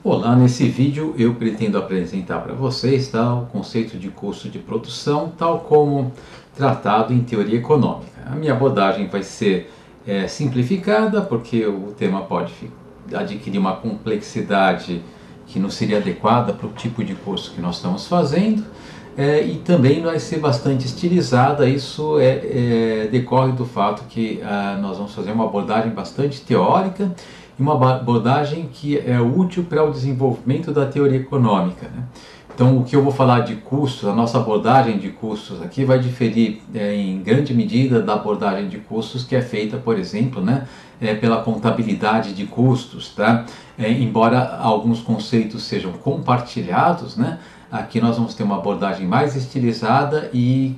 Olá, nesse vídeo eu pretendo apresentar para vocês o conceito de custo de produção, tal como tratado em teoria econômica. A minha abordagem vai ser simplificada, porque o tema pode adquirir uma complexidade que não seria adequada para o tipo de curso que nós estamos fazendo, e também vai ser bastante estilizada. Isso decorre do fato que nós vamos fazer uma abordagem bastante teórica, uma abordagem que é útil para o desenvolvimento da teoria econômica, né? Então, o que eu vou falar de custos, a nossa abordagem de custos aqui vai diferir em grande medida da abordagem de custos que é feita, por exemplo, né, pela contabilidade de custos, tá? Embora alguns conceitos sejam compartilhados, né, aqui nós vamos ter uma abordagem mais estilizada e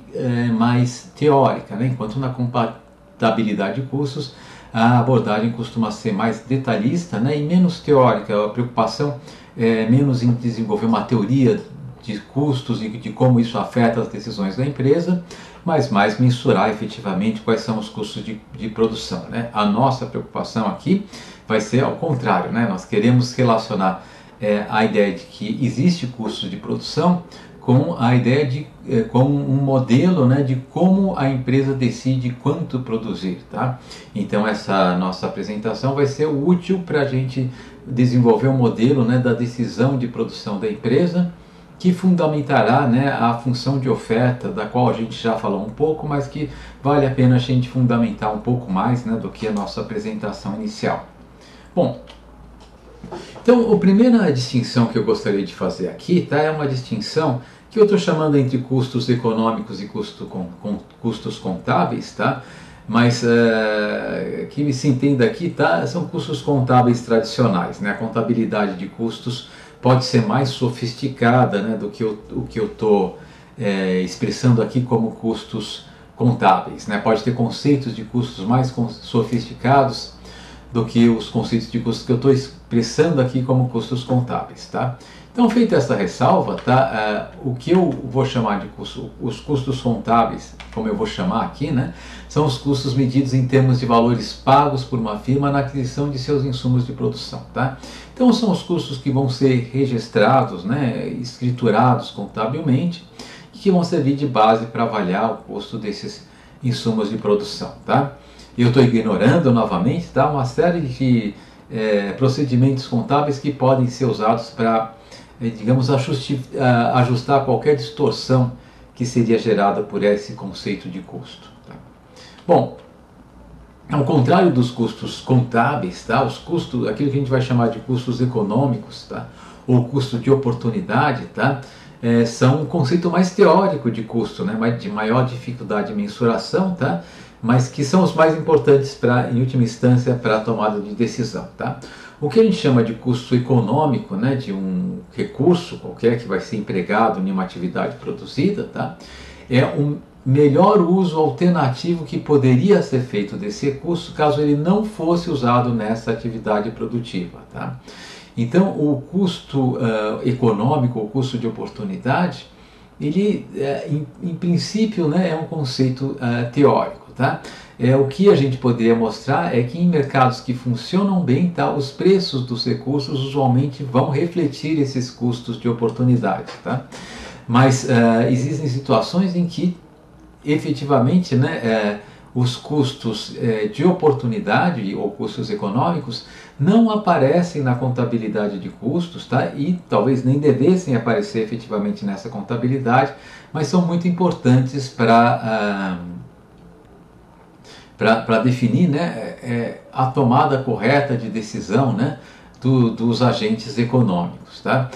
mais teórica, né? Enquanto na contabilidade de custos a abordagem costuma ser mais detalhista, né, e menos teórica. A preocupação é menos em desenvolver uma teoria de custos e de como isso afeta as decisões da empresa, mas mais mensurar efetivamente quais são os custos de produção, né? A nossa preocupação aqui vai ser ao contrário, né? Nós queremos relacionar a ideia de que existe custo de produção com a ideia de com um modelo, né, de como a empresa decide quanto produzir, tá? Então essa nossa apresentação vai ser útil para a gente desenvolver um modelo, né, da decisão de produção da empresa, que fundamentará, né, a função de oferta, da qual a gente já falou um pouco, mas que vale a pena a gente fundamentar um pouco mais, né, do que a nossa apresentação inicial. Bom, então a primeira distinção que eu gostaria de fazer aqui, tá, é uma distinção que eu estou chamando entre custos econômicos e custos contábeis, tá? Mas que se entenda aqui, tá? São custos contábeis tradicionais, né? A contabilidade de custos pode ser mais sofisticada, né, do que o que eu estou expressando aqui como custos contábeis, né? Pode ter conceitos de custos mais sofisticados do que os conceitos de custos que eu estou expressando aqui como custos contábeis, tá? Então, feita essa ressalva, tá? O que eu vou chamar de os custos contábeis, como eu vou chamar aqui, né, são os custos medidos em termos de valores pagos por uma firma na aquisição de seus insumos de produção, tá? Então, são os custos que vão ser registrados, né, escriturados contabilmente, e que vão servir de base para avaliar o custo desses insumos de produção, tá? Eu estou ignorando novamente, tá, uma série de procedimentos contábeis que podem ser usados para, digamos, ajustar qualquer distorção que seria gerada por esse conceito de custo, tá? Bom, ao contrário dos custos contábeis, tá, os custos, aquilo que a gente vai chamar de custos econômicos, tá, ou custo de oportunidade, tá, são um conceito mais teórico de custo, né, de maior dificuldade de mensuração, tá, mas que são os mais importantes em última instância, para a tomada de decisão, tá? O que a gente chama de custo econômico, né, de um recurso qualquer que vai ser empregado em uma atividade produzida, tá, é um melhor uso alternativo que poderia ser feito desse recurso caso ele não fosse usado nessa atividade produtiva, tá? Então, o custo econômico, o custo de oportunidade, ele, em princípio, né, é um conceito teórico, tá? O que a gente poderia mostrar é que em mercados que funcionam bem, tá, os preços dos recursos usualmente vão refletir esses custos de oportunidade, tá? Mas existem situações em que efetivamente, né, os custos de oportunidade ou custos econômicos não aparecem na contabilidade de custos, tá? E talvez nem devessem aparecer efetivamente nessa contabilidade, mas são muito importantes para definir, né, a tomada correta de decisão, né, dos agentes econômicos, tá?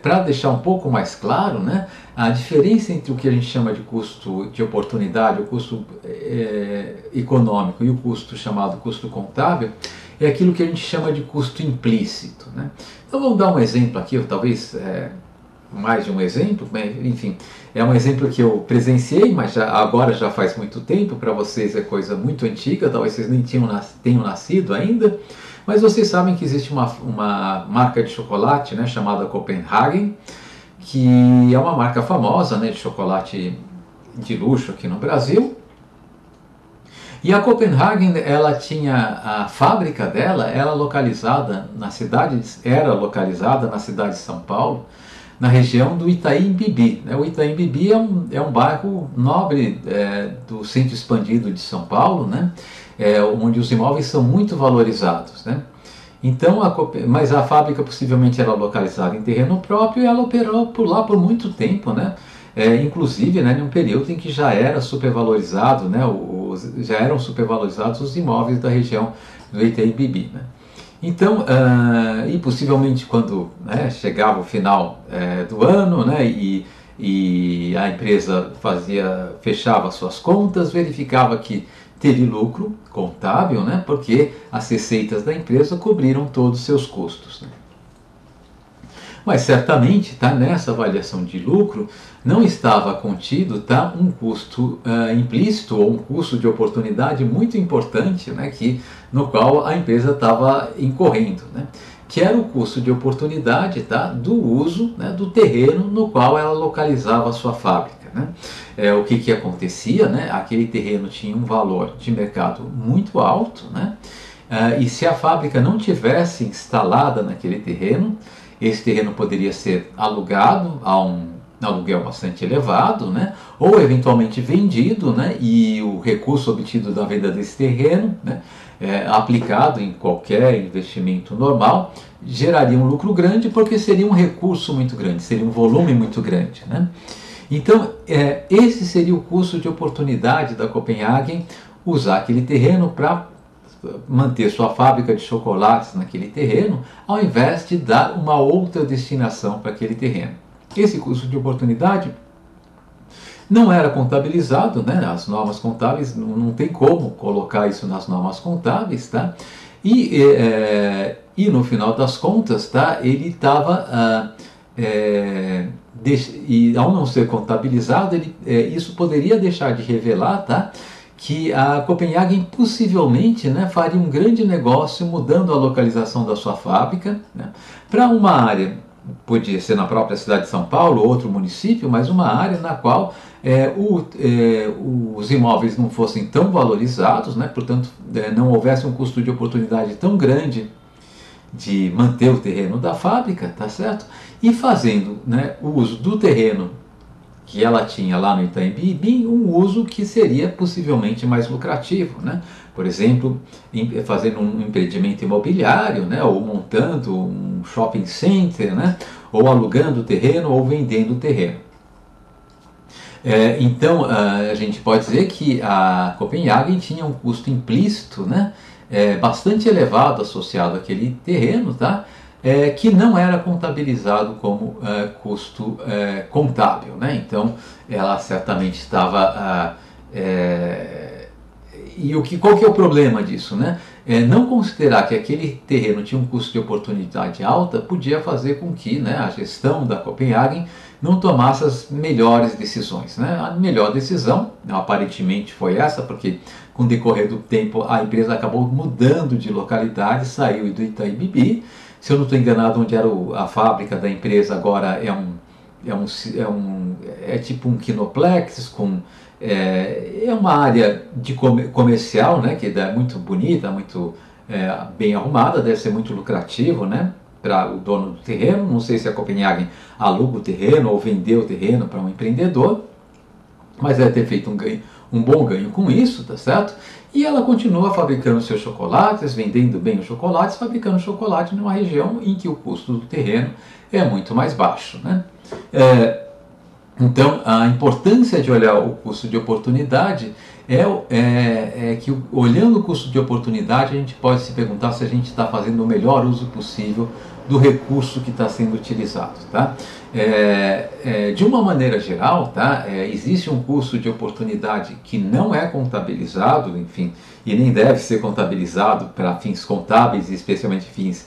Para deixar um pouco mais claro, né, a diferença entre o que a gente chama de custo de oportunidade, o custo econômico, e o custo chamado custo contábil, é aquilo que a gente chama de custo implícito, né? Então vamos dar um exemplo aqui, ou talvez mais de um exemplo, enfim, é um exemplo que eu presenciei, mas agora já faz muito tempo. Para vocês é coisa muito antiga, talvez vocês nem tenham nascido ainda, mas vocês sabem que existe uma marca de chocolate, né, chamada Copenhagen, que é uma marca famosa, né, de chocolate de luxo aqui no Brasil. E a Copenhagen, ela tinha a fábrica dela, era localizada na cidade de São Paulo, na região do Itaim Bibi. O Itaim Bibi é um bairro nobre do centro expandido de São Paulo, né? Onde os imóveis são muito valorizados, né? Então, mas a fábrica possivelmente era localizada em terreno próprio e ela operou por lá por muito tempo, né? Inclusive, né, em um período em que já era supervalorizado, né, já eram supervalorizados os imóveis da região do Itaim Bibi, né? Então, e possivelmente quando, né, chegava o final do ano, né, e a empresa fechava suas contas, verificava que teve lucro contábil, né, porque as receitas da empresa cobriram todos os seus custos, né? Mas certamente, tá, nessa avaliação de lucro não estava contido, tá, um custo implícito ou um custo de oportunidade muito importante, né, no qual a empresa estava incorrendo, né, que era o custo de oportunidade, tá, do uso, né, do terreno no qual ela localizava a sua fábrica, né. O que acontecia, né, aquele terreno tinha um valor de mercado muito alto, né, e se a fábrica não tivesse instalada naquele terreno, esse terreno poderia ser alugado a um aluguel bastante elevado, né, ou eventualmente vendido, né, e o recurso obtido da venda desse terreno, né, aplicado em qualquer investimento normal, geraria um lucro grande porque seria um recurso muito grande, seria um volume muito grande, né? Então, esse seria o custo de oportunidade da Copenhagen, usar aquele terreno para manter sua fábrica de chocolates naquele terreno, ao invés de dar uma outra destinação para aquele terreno. Esse custo de oportunidade não era contabilizado, né? As normas contábeis não tem como colocar isso nas normas contábeis, tá? E no final das contas, tá? Ele estava e ao não ser contabilizado, isso poderia deixar de revelar, tá, que a Copenhagen possivelmente, né, faria um grande negócio mudando a localização da sua fábrica, né, para uma área, podia ser na própria cidade de São Paulo, outro município, mas uma área na qual os imóveis não fossem tão valorizados, né, portanto não houvesse um custo de oportunidade tão grande de manter o terreno da fábrica, tá certo? E fazendo, né, o uso do terreno que ela tinha lá no Itaim Bibi, um uso que seria possivelmente mais lucrativo, né? Por exemplo, fazendo um empreendimento imobiliário, né, ou montando um shopping center, né, ou alugando o terreno ou vendendo o terreno. Então, a gente pode dizer que a Copenhagen tinha um custo implícito, né, bastante elevado associado àquele terreno, tá? Que não era contabilizado como custo contábil, né? Então, ela certamente estava... qual que é o problema disso, né? Não considerar que aquele terreno tinha um custo de oportunidade alta podia fazer com que, né, a gestão da Copenhagen não tomasse as melhores decisões, né? A melhor decisão, aparentemente, foi essa, porque com o decorrer do tempo a empresa acabou mudando de localidade, saiu do Itaim Bibi. Se eu não estou enganado, onde era a fábrica da empresa agora é tipo um kinoplex é uma área de comercial, né, que é muito bonita, muito bem arrumada, deve ser muito lucrativo, né, para o dono do terreno. Não sei se a Copenhagen aluga o terreno ou vendeu o terreno para um empreendedor, mas deve ter feito um bom ganho com isso, tá certo? E ela continua fabricando seus chocolates, vendendo bem os chocolates, fabricando chocolate numa região em que o custo do terreno é muito mais baixo, né? Então, a importância de olhar o custo de oportunidade é que, olhando o custo de oportunidade, a gente pode se perguntar se a gente está fazendo o melhor uso possível do recurso que está sendo utilizado, tá? De uma maneira geral, tá? Existe um custo de oportunidade que não é contabilizado, enfim, e nem deve ser contabilizado para fins contábeis, especialmente fins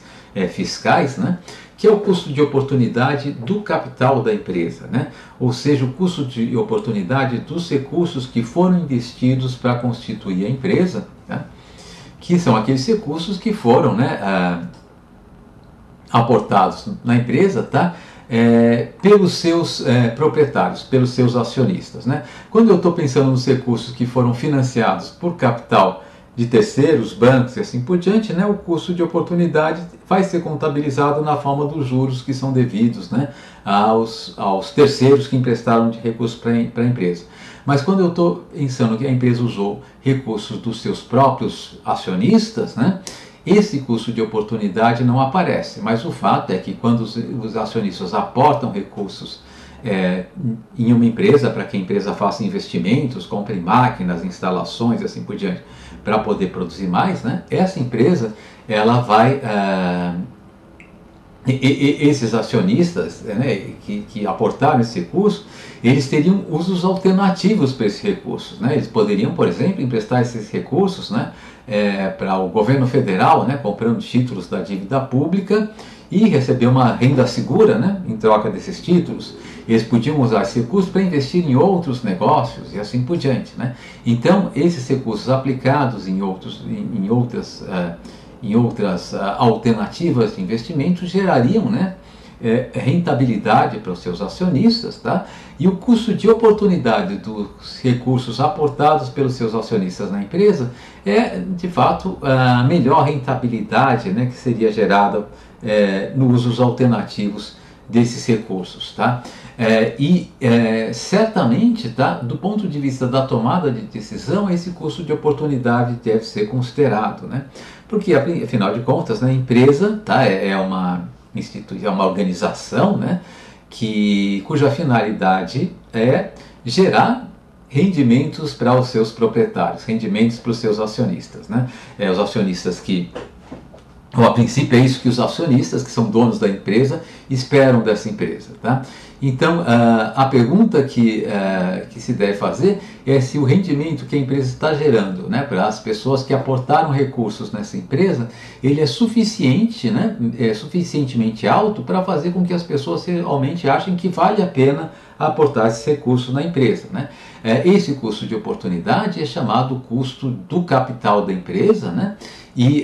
fiscais, né? Que é o custo de oportunidade do capital da empresa, né? Ou seja, o custo de oportunidade dos recursos que foram investidos para constituir a empresa, tá? Que são aqueles recursos que foram, né, aportados na empresa, tá? pelos seus proprietários, pelos seus acionistas, né? Quando eu estou pensando nos recursos que foram financiados por capital de terceiros, bancos e assim por diante, né, o custo de oportunidade vai ser contabilizado na forma dos juros que são devidos, né, aos terceiros que emprestaram de recursos para a empresa. Mas quando eu estou pensando que a empresa usou recursos dos seus próprios acionistas, né, esse custo de oportunidade não aparece. Mas o fato é que quando os acionistas aportam recursos em uma empresa, para que a empresa faça investimentos, compre máquinas, instalações e assim por diante, para poder produzir mais, né, essa empresa ela vai... esses acionistas, né, que aportaram esse recurso, eles teriam usos alternativos para esses recursos, né? Eles poderiam, por exemplo, emprestar esses recursos, né, para o governo federal, né, comprando títulos da dívida pública e receber uma renda segura, né, em troca desses títulos. Eles podiam usar esse recurso para investir em outros negócios e assim por diante, né? Então, esses recursos aplicados em outras alternativas de investimento gerariam, né, rentabilidade para os seus acionistas, tá? E o custo de oportunidade dos recursos aportados pelos seus acionistas na empresa é, de fato, a melhor rentabilidade, né, que seria gerada nos usos alternativos desses recursos, tá? Certamente, tá, do ponto de vista da tomada de decisão, esse custo de oportunidade deve ser considerado, né? Porque, afinal de contas, né, a empresa, tá, é uma organização, né, cuja finalidade é gerar rendimentos para os seus proprietários, rendimentos para os seus acionistas, né? Os acionistas a princípio é isso que os acionistas, que são donos da empresa, esperam dessa empresa, tá? Então, a pergunta que se deve fazer é se o rendimento que a empresa está gerando, né, para as pessoas que aportaram recursos nessa empresa, ele é suficiente, né, suficientemente alto para fazer com que as pessoas realmente achem que vale a pena aportar esses recursos na empresa, né? Esse custo de oportunidade é chamado custo do capital da empresa, né? E,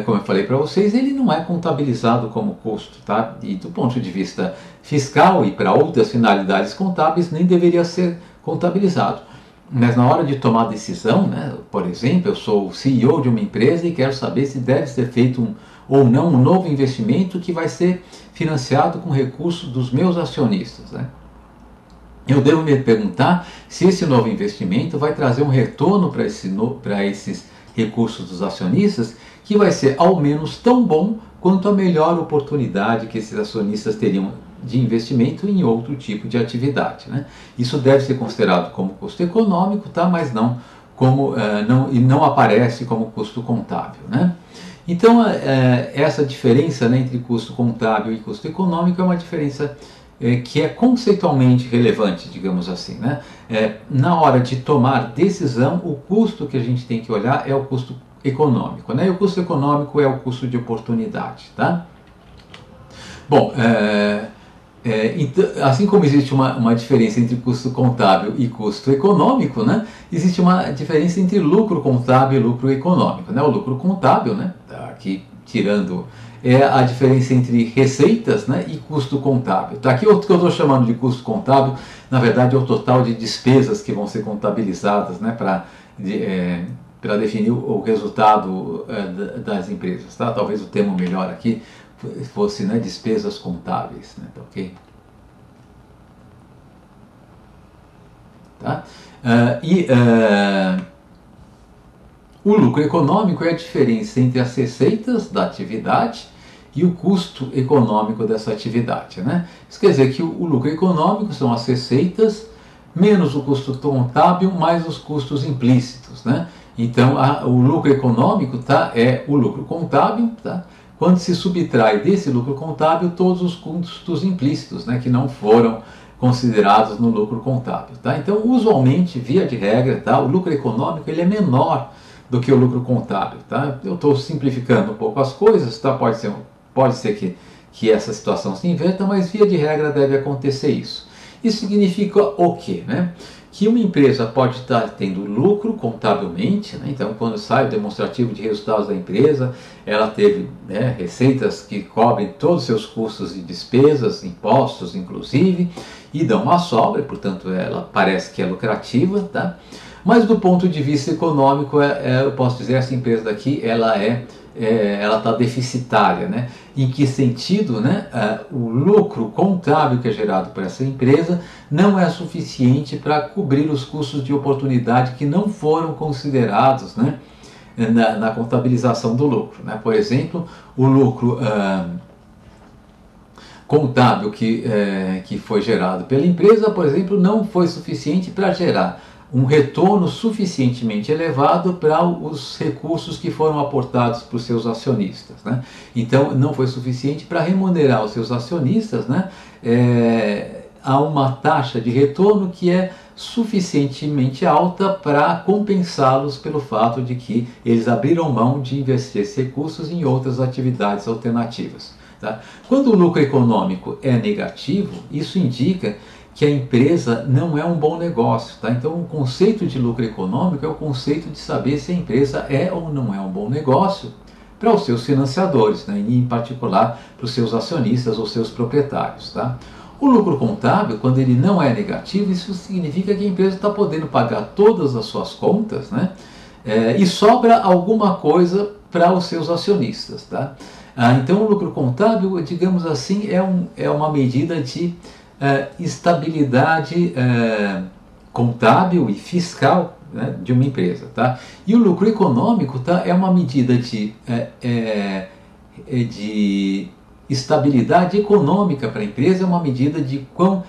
como eu falei para vocês, ele não é contabilizado como custo, tá? E do ponto de vista fiscal e para outras finalidades contábeis, nem deveria ser contabilizado. Mas na hora de tomar decisão, né, por exemplo, eu sou o CEO de uma empresa e quero saber se deve ser feito ou não um novo investimento que vai ser financiado com recursos dos meus acionistas, né? Eu devo me perguntar se esse novo investimento vai trazer um retorno para esses recursos dos acionistas que vai ser ao menos tão bom quanto a melhor oportunidade que esses acionistas teriam de investimento em outro tipo de atividade, né? Isso deve ser considerado como custo econômico, tá? Mas não aparece como custo contábil, né? Então, essa diferença, né, entre custo contábil e custo econômico é uma diferença que é conceitualmente relevante, digamos assim, né? Na hora de tomar decisão, o custo que a gente tem que olhar é o custo econômico, né? E o custo econômico é o custo de oportunidade, tá? Bom, então, assim como existe uma diferença entre custo contábil e custo econômico, né, existe uma diferença entre lucro contábil e lucro econômico, né? O lucro contábil, né, aqui tirando a diferença entre receitas, né, e custo contábil. Tá? Aqui o que eu estou chamando de custo contábil, na verdade, é o total de despesas que vão ser contabilizadas, né, para definir o resultado das empresas. Tá? Talvez o termo melhor aqui fosse, né, despesas contábeis, né, tá, ok? Tá? O lucro econômico é a diferença entre as receitas da atividade e o custo econômico dessa atividade, né? Isso quer dizer que o lucro econômico são as receitas menos o custo contábil mais os custos implícitos, né? Então, o lucro econômico, tá, é o lucro contábil, tá? Quando se subtrai desse lucro contábil todos os custos implícitos, né, que não foram considerados no lucro contábil, tá? Então, usualmente, via de regra, tá, o lucro econômico ele é menor do que o lucro contábil, tá? Eu estou simplificando um pouco as coisas, tá? Pode ser que essa situação se inverta, mas via de regra deve acontecer isso. Isso significa o quê, né? que uma empresa pode estar tendo lucro contabilmente, né? Então quando sai o demonstrativo de resultados da empresa, ela teve, né, receitas que cobrem todos os seus custos e despesas, impostos inclusive, e dão uma sobra, portanto ela parece que é lucrativa, tá? Mas do ponto de vista econômico, eu posso dizer, essa empresa daqui, ela está deficitária, né? Em que sentido, né? O lucro contábil que é gerado por essa empresa não é suficiente para cobrir os custos de oportunidade que não foram considerados, né, na contabilização do lucro, né? Por exemplo, o lucro contábil que foi gerado pela empresa, por exemplo, não foi suficiente para gerar um retorno suficientemente elevado para os recursos que foram aportados para os seus acionistas, né? Então não foi suficiente para remunerar os seus acionistas, né, a uma taxa de retorno que é suficientemente alta para compensá-los pelo fato de que eles abriram mão de investir esses recursos em outras atividades alternativas, tá? Quando o lucro econômico é negativo, isso indica que a empresa não é um bom negócio, tá? Então o conceito de lucro econômico é o conceito de saber se a empresa é ou não é um bom negócio para os seus financiadores, né? E em particular para os seus acionistas ou seus proprietários, tá? O lucro contábil, quando ele não é negativo, isso significa que a empresa está podendo pagar todas as suas contas, né? E sobra alguma coisa para os seus acionistas, tá? Então o lucro contábil, digamos assim, é uma medida de estabilidade contábil e fiscal, né, de uma empresa, tá? E o lucro econômico, tá, é uma medida de estabilidade econômica para a empresa, é uma medida de quão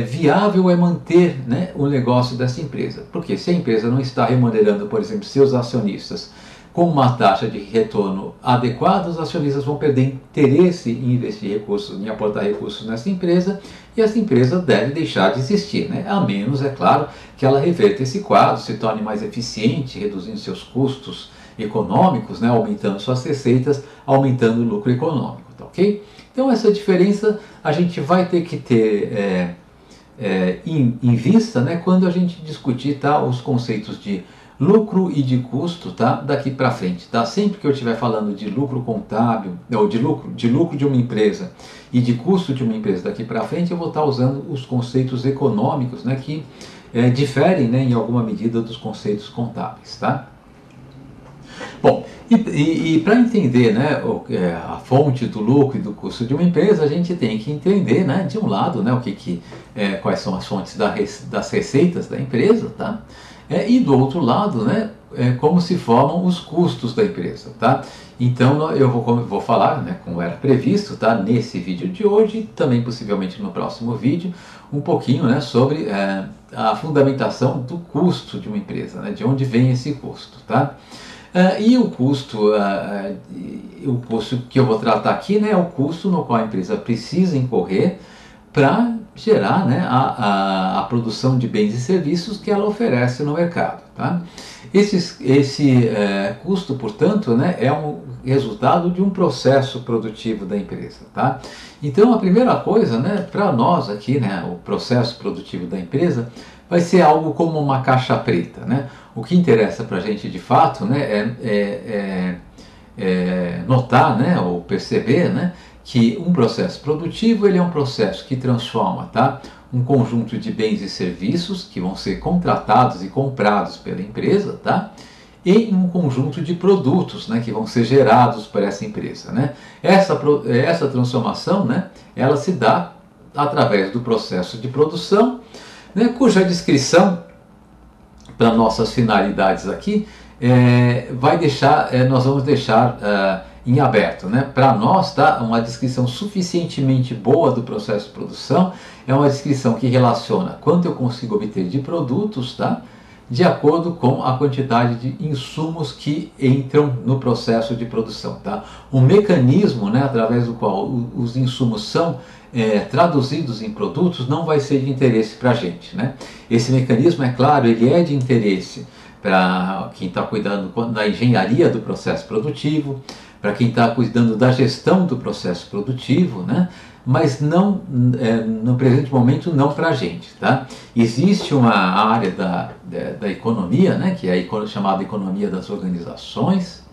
viável é manter, né, o negócio dessa empresa. Porque se a empresa não está remunerando, por exemplo, seus acionistas com uma taxa de retorno adequada, os acionistas vão perder interesse em investir recursos, em aportar recursos nessa empresa, e essa empresa deve deixar de existir, né? A menos, é claro, que ela reverta esse quadro, se torne mais eficiente, reduzindo seus custos econômicos, né? Aumentando suas receitas, aumentando o lucro econômico, tá ok? Então essa diferença a gente vai ter que ter em vista, né, quando a gente discutir, tá, os conceitos de lucro e de custo, tá, daqui para frente, tá? Sempre que eu estiver falando de lucro contábil, ou de lucro de uma empresa e de custo de uma empresa daqui para frente, eu vou estar usando os conceitos econômicos, né, que diferem, né, em alguma medida dos conceitos contábeis, tá? Bom, e para entender, né, a fonte do lucro e do custo de uma empresa, a gente tem que entender, né, de um lado, né, quais são as fontes das receitas da empresa, tá? E do outro lado, né, como se formam os custos da empresa, tá? Então eu vou falar, né, como era previsto, tá, nesse vídeo de hoje e também possivelmente no próximo vídeo, um pouquinho, né, sobre a fundamentação do custo de uma empresa, né, de onde vem esse custo, tá? E o custo que eu vou tratar aqui, né, é o custo no qual a empresa precisa incorrer para gerar, né, a produção de bens e serviços que ela oferece no mercado, tá? Esse custo, portanto, né, é um resultado de um processo produtivo da empresa, tá? Então a primeira coisa, né, para nós aqui, né, o processo produtivo da empresa vai ser algo como uma caixa preta, né? O que interessa para a gente de fato, né, notar, né, ou perceber, né, que um processo produtivo ele é um processo que transforma, tá, um conjunto de bens e serviços que vão ser contratados e comprados pela empresa, tá, em um conjunto de produtos, né, que vão ser gerados por essa empresa, né. Essa transformação, né, ela se dá através do processo de produção, né, cuja descrição para nossas finalidades aqui nós vamos deixar em aberto, né? Para nós, tá, uma descrição suficientemente boa do processo de produção é uma descrição que relaciona quanto eu consigo obter de produtos, tá, de acordo com a quantidade de insumos que entram no processo de produção, tá? Um mecanismo, né, através do qual os insumos são traduzidos em produtos não vai ser de interesse para a gente, né? Esse mecanismo, é claro, ele é de interesse para quem está cuidando da engenharia do processo produtivo, para quem está cuidando da gestão do processo produtivo, né? Mas não, no presente momento, não para a gente. Tá? Existe uma área da economia, né? Que é a chamada economia das organizações,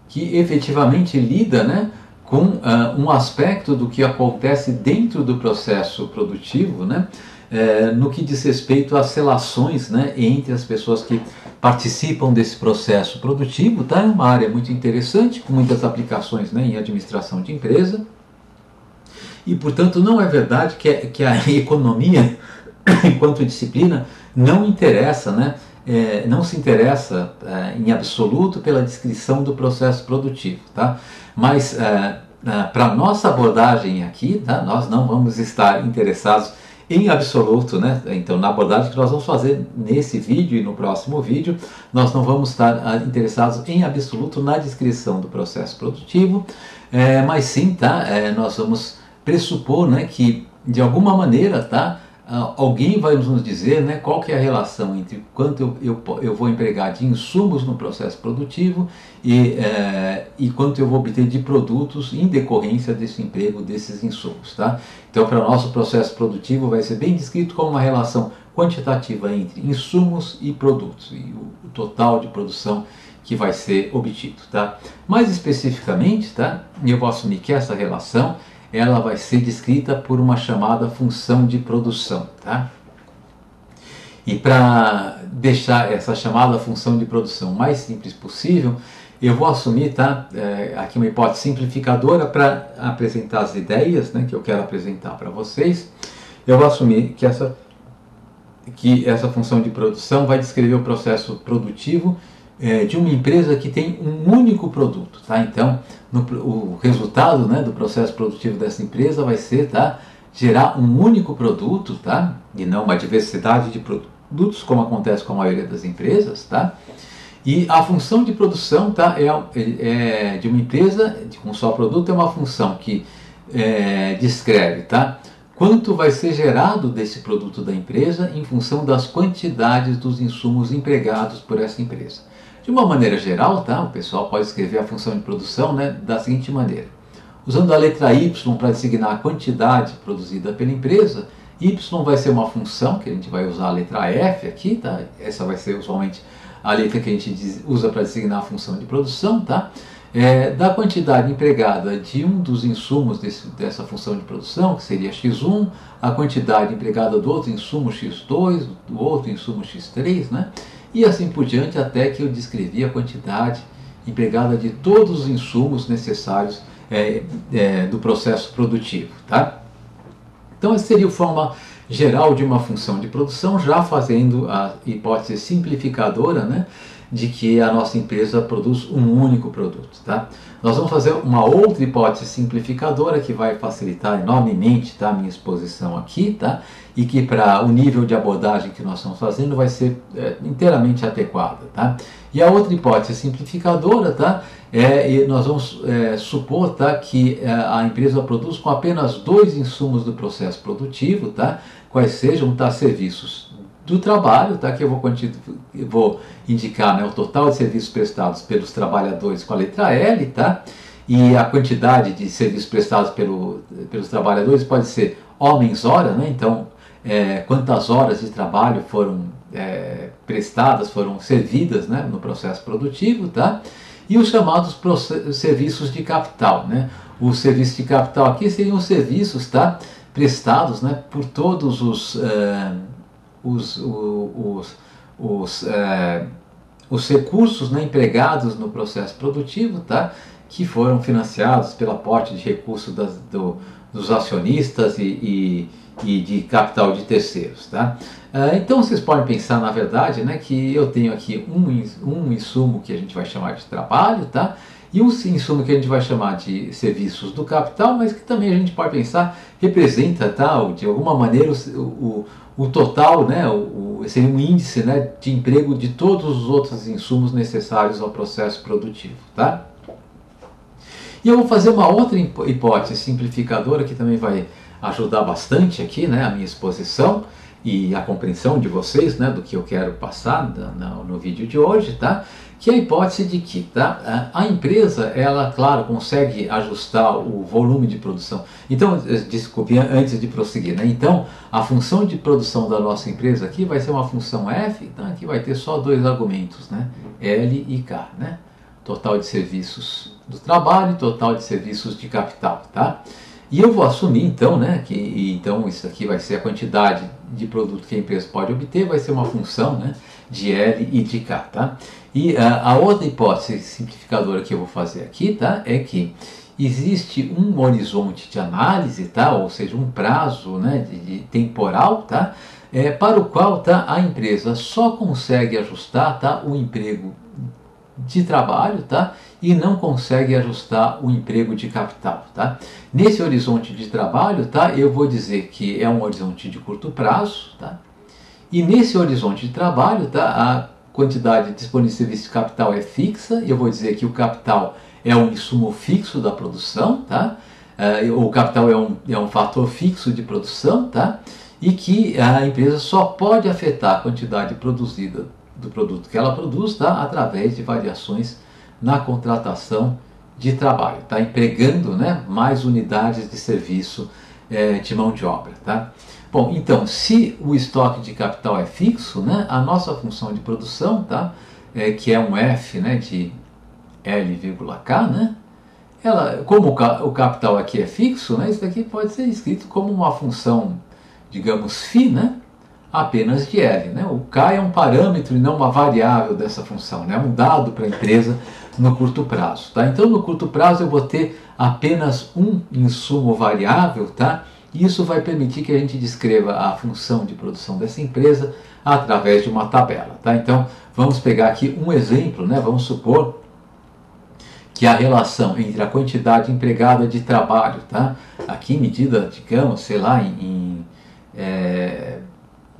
que efetivamente lida, né, com um aspecto do que acontece dentro do processo produtivo, né, no que diz respeito às relações, né, entre as pessoas que participam desse processo produtivo. Tá? É uma área muito interessante, com muitas aplicações, né, em administração de empresa, e portanto não é verdade que a economia, enquanto disciplina, não interessa, né, não se interessa em absoluto pela descrição do processo produtivo, tá? Mas para a nossa abordagem aqui, tá? Nós não vamos estar interessados em absoluto, né? Então, na abordagem que nós vamos fazer nesse vídeo e no próximo vídeo, nós não vamos estar interessados em absoluto na descrição do processo produtivo, mas sim, tá? Nós vamos pressupor, né, que de alguma maneira, tá? Alguém vai nos dizer, né, qual que é a relação entre quanto eu vou empregar de insumos no processo produtivo e quanto eu vou obter de produtos em decorrência desse emprego desses insumos. Tá? Então, para o nosso processo produtivo vai ser bem descrito como uma relação quantitativa entre insumos e produtos, e o total de produção que vai ser obtido. Tá? Mais especificamente, tá, eu vou assumir que essa relação ela vai ser descrita por uma chamada função de produção. Tá? E para deixar essa chamada função de produção mais simples possível, eu vou assumir, tá, aqui uma hipótese simplificadora para apresentar as ideias, né, que eu quero apresentar para vocês. Eu vou assumir que essa função de produção vai descrever o processo produtivo de uma empresa que tem um único produto. Tá? Então, o resultado, né, do processo produtivo dessa empresa vai ser, tá, gerar um único produto, tá, e não uma diversidade de produtos, como acontece com a maioria das empresas. Tá? E a função de produção, tá, de uma empresa com um só produto é uma função que descreve, tá, quanto vai ser gerado desse produto da empresa em função das quantidades dos insumos empregados por essa empresa. De uma maneira geral, tá, o pessoal pode escrever a função de produção, né, da seguinte maneira. Usando a letra Y para designar a quantidade produzida pela empresa, Y vai ser uma função, que a gente vai usar a letra F aqui, tá? Essa vai ser usualmente a letra que a gente usa para designar a função de produção, tá? Da quantidade empregada de um dos insumos dessa função de produção, que seria X1, a quantidade empregada do outro insumo X2, do outro insumo X3, né? E assim por diante, até que eu descrevi a quantidade empregada de todos os insumos necessários do processo produtivo. Tá? Então, essa seria a forma geral de uma função de produção, já fazendo a hipótese simplificadora, né, de que a nossa empresa produz um único produto. Tá? Nós vamos fazer uma outra hipótese simplificadora que vai facilitar enormemente, tá, a minha exposição aqui, tá? E que para o nível de abordagem que nós estamos fazendo vai ser inteiramente adequada. Tá? E a outra hipótese simplificadora, tá, nós vamos supor, tá, que a empresa produz com apenas dois insumos do processo produtivo, tá, quais sejam, tá, serviços do trabalho, tá, que eu vou indicar, né, o total de serviços prestados pelos trabalhadores com a letra L, tá, e a quantidade de serviços prestados pelos trabalhadores pode ser homens-hora, né, então quantas horas de trabalho foram prestadas, foram servidas, né, no processo produtivo, tá, e os chamados serviços de capital, né, os serviços de capital aqui seriam os serviços, tá, prestados, né, por todos os recursos, né, empregados no processo produtivo, tá, que foram financiados pelo aporte de recursos dos acionistas e de capital de terceiros. Tá? Então vocês podem pensar, na verdade, né, que eu tenho aqui um insumo que a gente vai chamar de trabalho, tá? E um insumo que a gente vai chamar de serviços do capital, mas que também a gente pode pensar representa, tá, de alguma maneira o total, né, seria um índice, né, de emprego de todos os outros insumos necessários ao processo produtivo. Tá? E eu vou fazer uma outra hipótese simplificadora que também vai ajudar bastante aqui, né, a minha exposição, e a compreensão de vocês, né, do que eu quero passar no vídeo de hoje, tá? Que é a hipótese de que, tá, a empresa, ela, claro, consegue ajustar o volume de produção. Então, desculpe, antes de prosseguir, né? Então, a função de produção da nossa empresa aqui vai ser uma função F, tá, que vai ter só dois argumentos, né? L e K, né? Total de serviços do trabalho e total de serviços de capital, tá? E eu vou assumir então, né, que então isso aqui vai ser a quantidade de produto que a empresa pode obter, vai ser uma função, né, de L e de K, tá? E a outra hipótese simplificadora que eu vou fazer aqui, tá, é que existe um horizonte de análise, tá, ou seja, um prazo, né, de temporal, tá, para o qual, tá, a empresa só consegue ajustar, tá, o emprego de trabalho, tá, e não consegue ajustar o emprego de capital, tá? Nesse horizonte de trabalho, tá, eu vou dizer que é um horizonte de curto prazo, tá? E nesse horizonte de trabalho, tá, a quantidade disponível de serviço de capital é fixa, eu vou dizer que o capital é um insumo fixo da produção, tá? O capital é um fator fixo de produção, tá? E que a empresa só pode afetar a quantidade produzida do produto que ela produz, tá, através de variações na contratação de trabalho, tá, empregando, né, mais unidades de serviço de mão de obra, tá. Bom, então, se o estoque de capital é fixo, né, a nossa função de produção, tá, que é um F, né, de L,K, né, ela, como o capital aqui é fixo, né, isso daqui pode ser escrito como uma função, digamos, φ, né, apenas de L, né? O K é um parâmetro e não uma variável dessa função, né? É um dado para a empresa no curto prazo, tá? Então, no curto prazo eu vou ter apenas um insumo variável, tá? E isso vai permitir que a gente descreva a função de produção dessa empresa através de uma tabela, tá? Então, vamos pegar aqui um exemplo, né? Vamos supor que a relação entre a quantidade empregada de trabalho, tá? Aqui medida, digamos, sei lá, em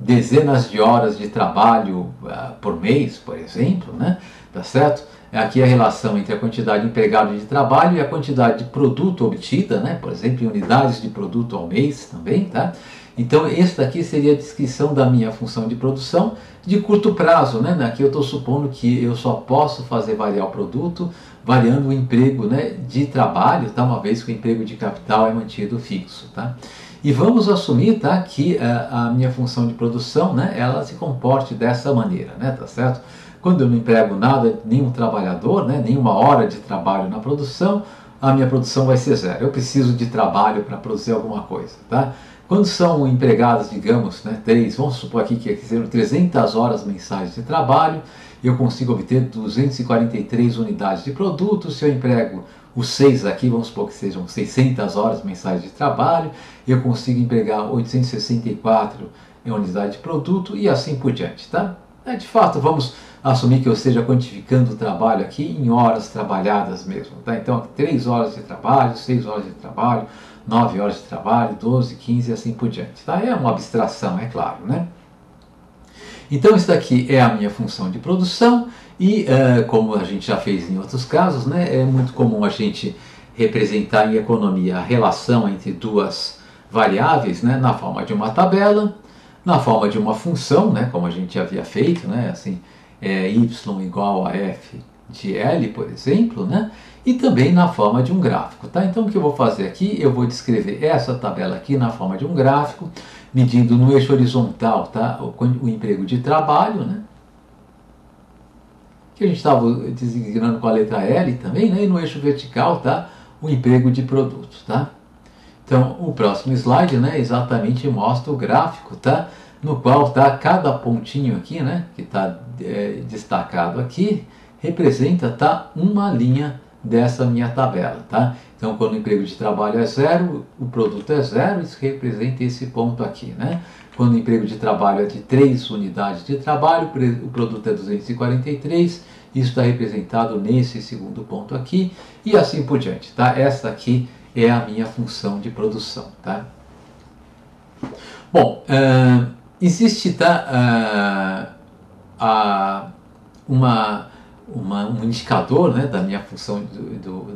dezenas de horas de trabalho por mês, por exemplo, né? Tá certo? Aqui a relação entre a quantidade empregada de trabalho e a quantidade de produto obtida, né? Por exemplo, em unidades de produto ao mês também, tá? Então, esse daqui seria a descrição da minha função de produção de curto prazo, né? Aqui eu estou supondo que eu só posso fazer variar o produto variando o emprego, né, de trabalho, tá? Uma vez que o emprego de capital é mantido fixo, tá? E vamos assumir, tá, que a minha função de produção, né, ela se comporte dessa maneira, né, tá certo? Quando eu não emprego nada, nenhum trabalhador, né, nenhuma hora de trabalho na produção, a minha produção vai ser zero. Eu preciso de trabalho para produzir alguma coisa, tá? Quando são empregadas, digamos, né, vamos supor aqui que sejam 300 horas mensais de trabalho, eu consigo obter 243 unidades de produto. Se eu emprego os 6 aqui, vamos supor que sejam 600 horas mensais de trabalho, eu consigo empregar 864 unidades de produto e assim por diante, tá? De fato, vamos assumir que eu esteja quantificando o trabalho aqui em horas trabalhadas mesmo, tá? Então, 3 horas de trabalho, 6 horas de trabalho, 9 horas de trabalho, 12, 15 e assim por diante, tá? É uma abstração, é claro, né? Então, isso daqui é a minha função de produção e, como a gente já fez em outros casos, né, é muito comum a gente representar em economia a relação entre duas variáveis, né, na forma de uma tabela, na forma de uma função, né, como a gente havia feito, né, assim, y igual a f de L, por exemplo, né, e também na forma de um gráfico, tá? Então, o que eu vou fazer aqui, eu vou descrever essa tabela aqui na forma de um gráfico, medindo no eixo horizontal, tá, o emprego de trabalho, né, que a gente estava designando com a letra L também, né, e no eixo vertical, tá, o emprego de produto, tá? Então, o próximo slide, né, exatamente mostra o gráfico, tá, no qual tá cada pontinho aqui, né, que está destacado aqui, representa, tá, uma linha dessa minha tabela, tá? Então, quando o emprego de trabalho é zero, o produto é zero, isso representa esse ponto aqui, né? Quando o emprego de trabalho é de 3 unidades de trabalho, o produto é 243, isso está representado nesse segundo ponto aqui, e assim por diante, tá? Essa aqui é a minha função de produção, tá? Bom, existe, tá, um indicador, né, da minha função,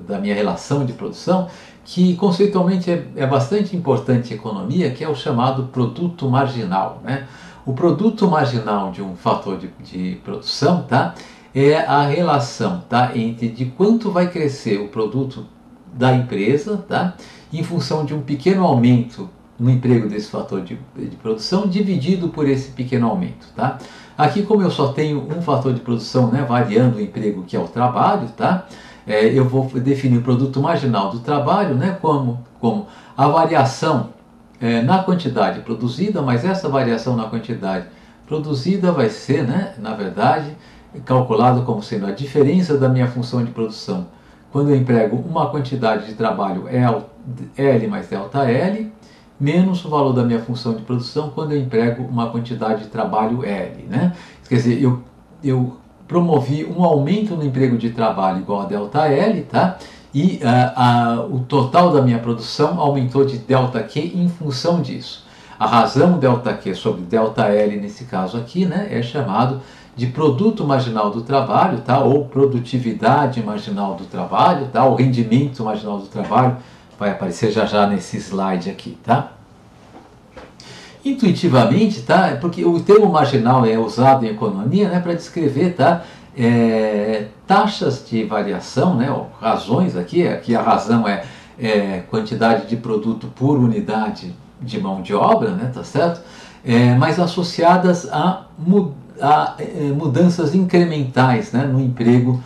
da minha relação de produção, que conceitualmente é bastante importante em economia, que é o chamado produto marginal, né? O produto marginal de um fator de produção, tá, é a relação, tá, entre de quanto vai crescer o produto da empresa, tá, em função de um pequeno aumento no emprego desse fator de produção, dividido por esse pequeno aumento, tá? Aqui, como eu só tenho um fator de produção, né, variando o emprego, que é o trabalho, tá? Eu vou definir o produto marginal do trabalho, né, como a variação na quantidade produzida, mas essa variação na quantidade produzida vai ser, né, na verdade, calculado como sendo a diferença da minha função de produção. Quando eu emprego uma quantidade de trabalho L mais delta L, menos o valor da minha função de produção quando eu emprego uma quantidade de trabalho L, né? Quer dizer, eu promovi um aumento no emprego de trabalho igual a delta L, tá? E o total da minha produção aumentou de delta Q em função disso. A razão delta Q sobre delta L, nesse caso aqui, né, é chamado de produto marginal do trabalho, tá? Ou produtividade marginal do trabalho, tá? O rendimento marginal do trabalho vai aparecer já nesse slide aqui, tá? Intuitivamente, tá? Porque o termo marginal é usado em economia, né, para descrever, tá, taxas de variação, né, ou razões aqui a razão é quantidade de produto por unidade de mão de obra, né, tá certo? Mas associadas a mudanças incrementais, né, no emprego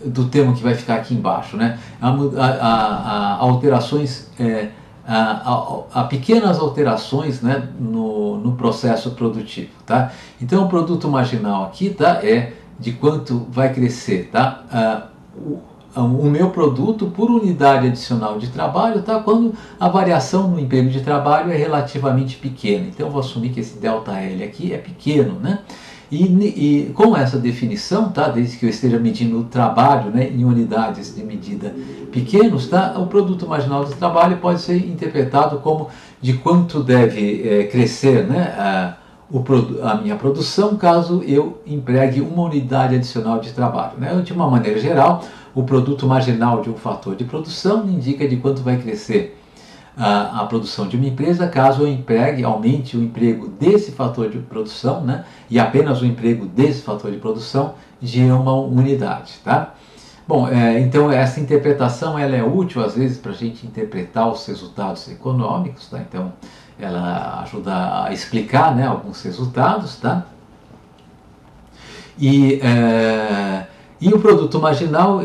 do termo que vai ficar aqui embaixo, né? Alterações, a pequenas alterações, né, no processo produtivo, tá? Então o produto marginal aqui, tá, é de quanto vai crescer, tá, o meu produto por unidade adicional de trabalho, tá, quando a variação no emprego de trabalho é relativamente pequena. Então eu vou assumir que esse delta L aqui é pequeno, né? E com essa definição, tá, desde que eu esteja medindo o trabalho, né, em unidades de medida pequenos, tá, o produto marginal do trabalho pode ser interpretado como de quanto deve crescer, né, a minha produção caso eu empregue uma unidade adicional de trabalho, né? De uma maneira geral, o produto marginal de um fator de produção indica de quanto vai crescer a produção de uma empresa caso eu aumente o emprego desse fator de produção, né, e apenas o emprego desse fator de produção de uma unidade, tá? Bom, então essa interpretação ela é útil às vezes para a gente interpretar os resultados econômicos, tá? Então ela ajuda a explicar, né, alguns resultados, tá? E o produto marginal,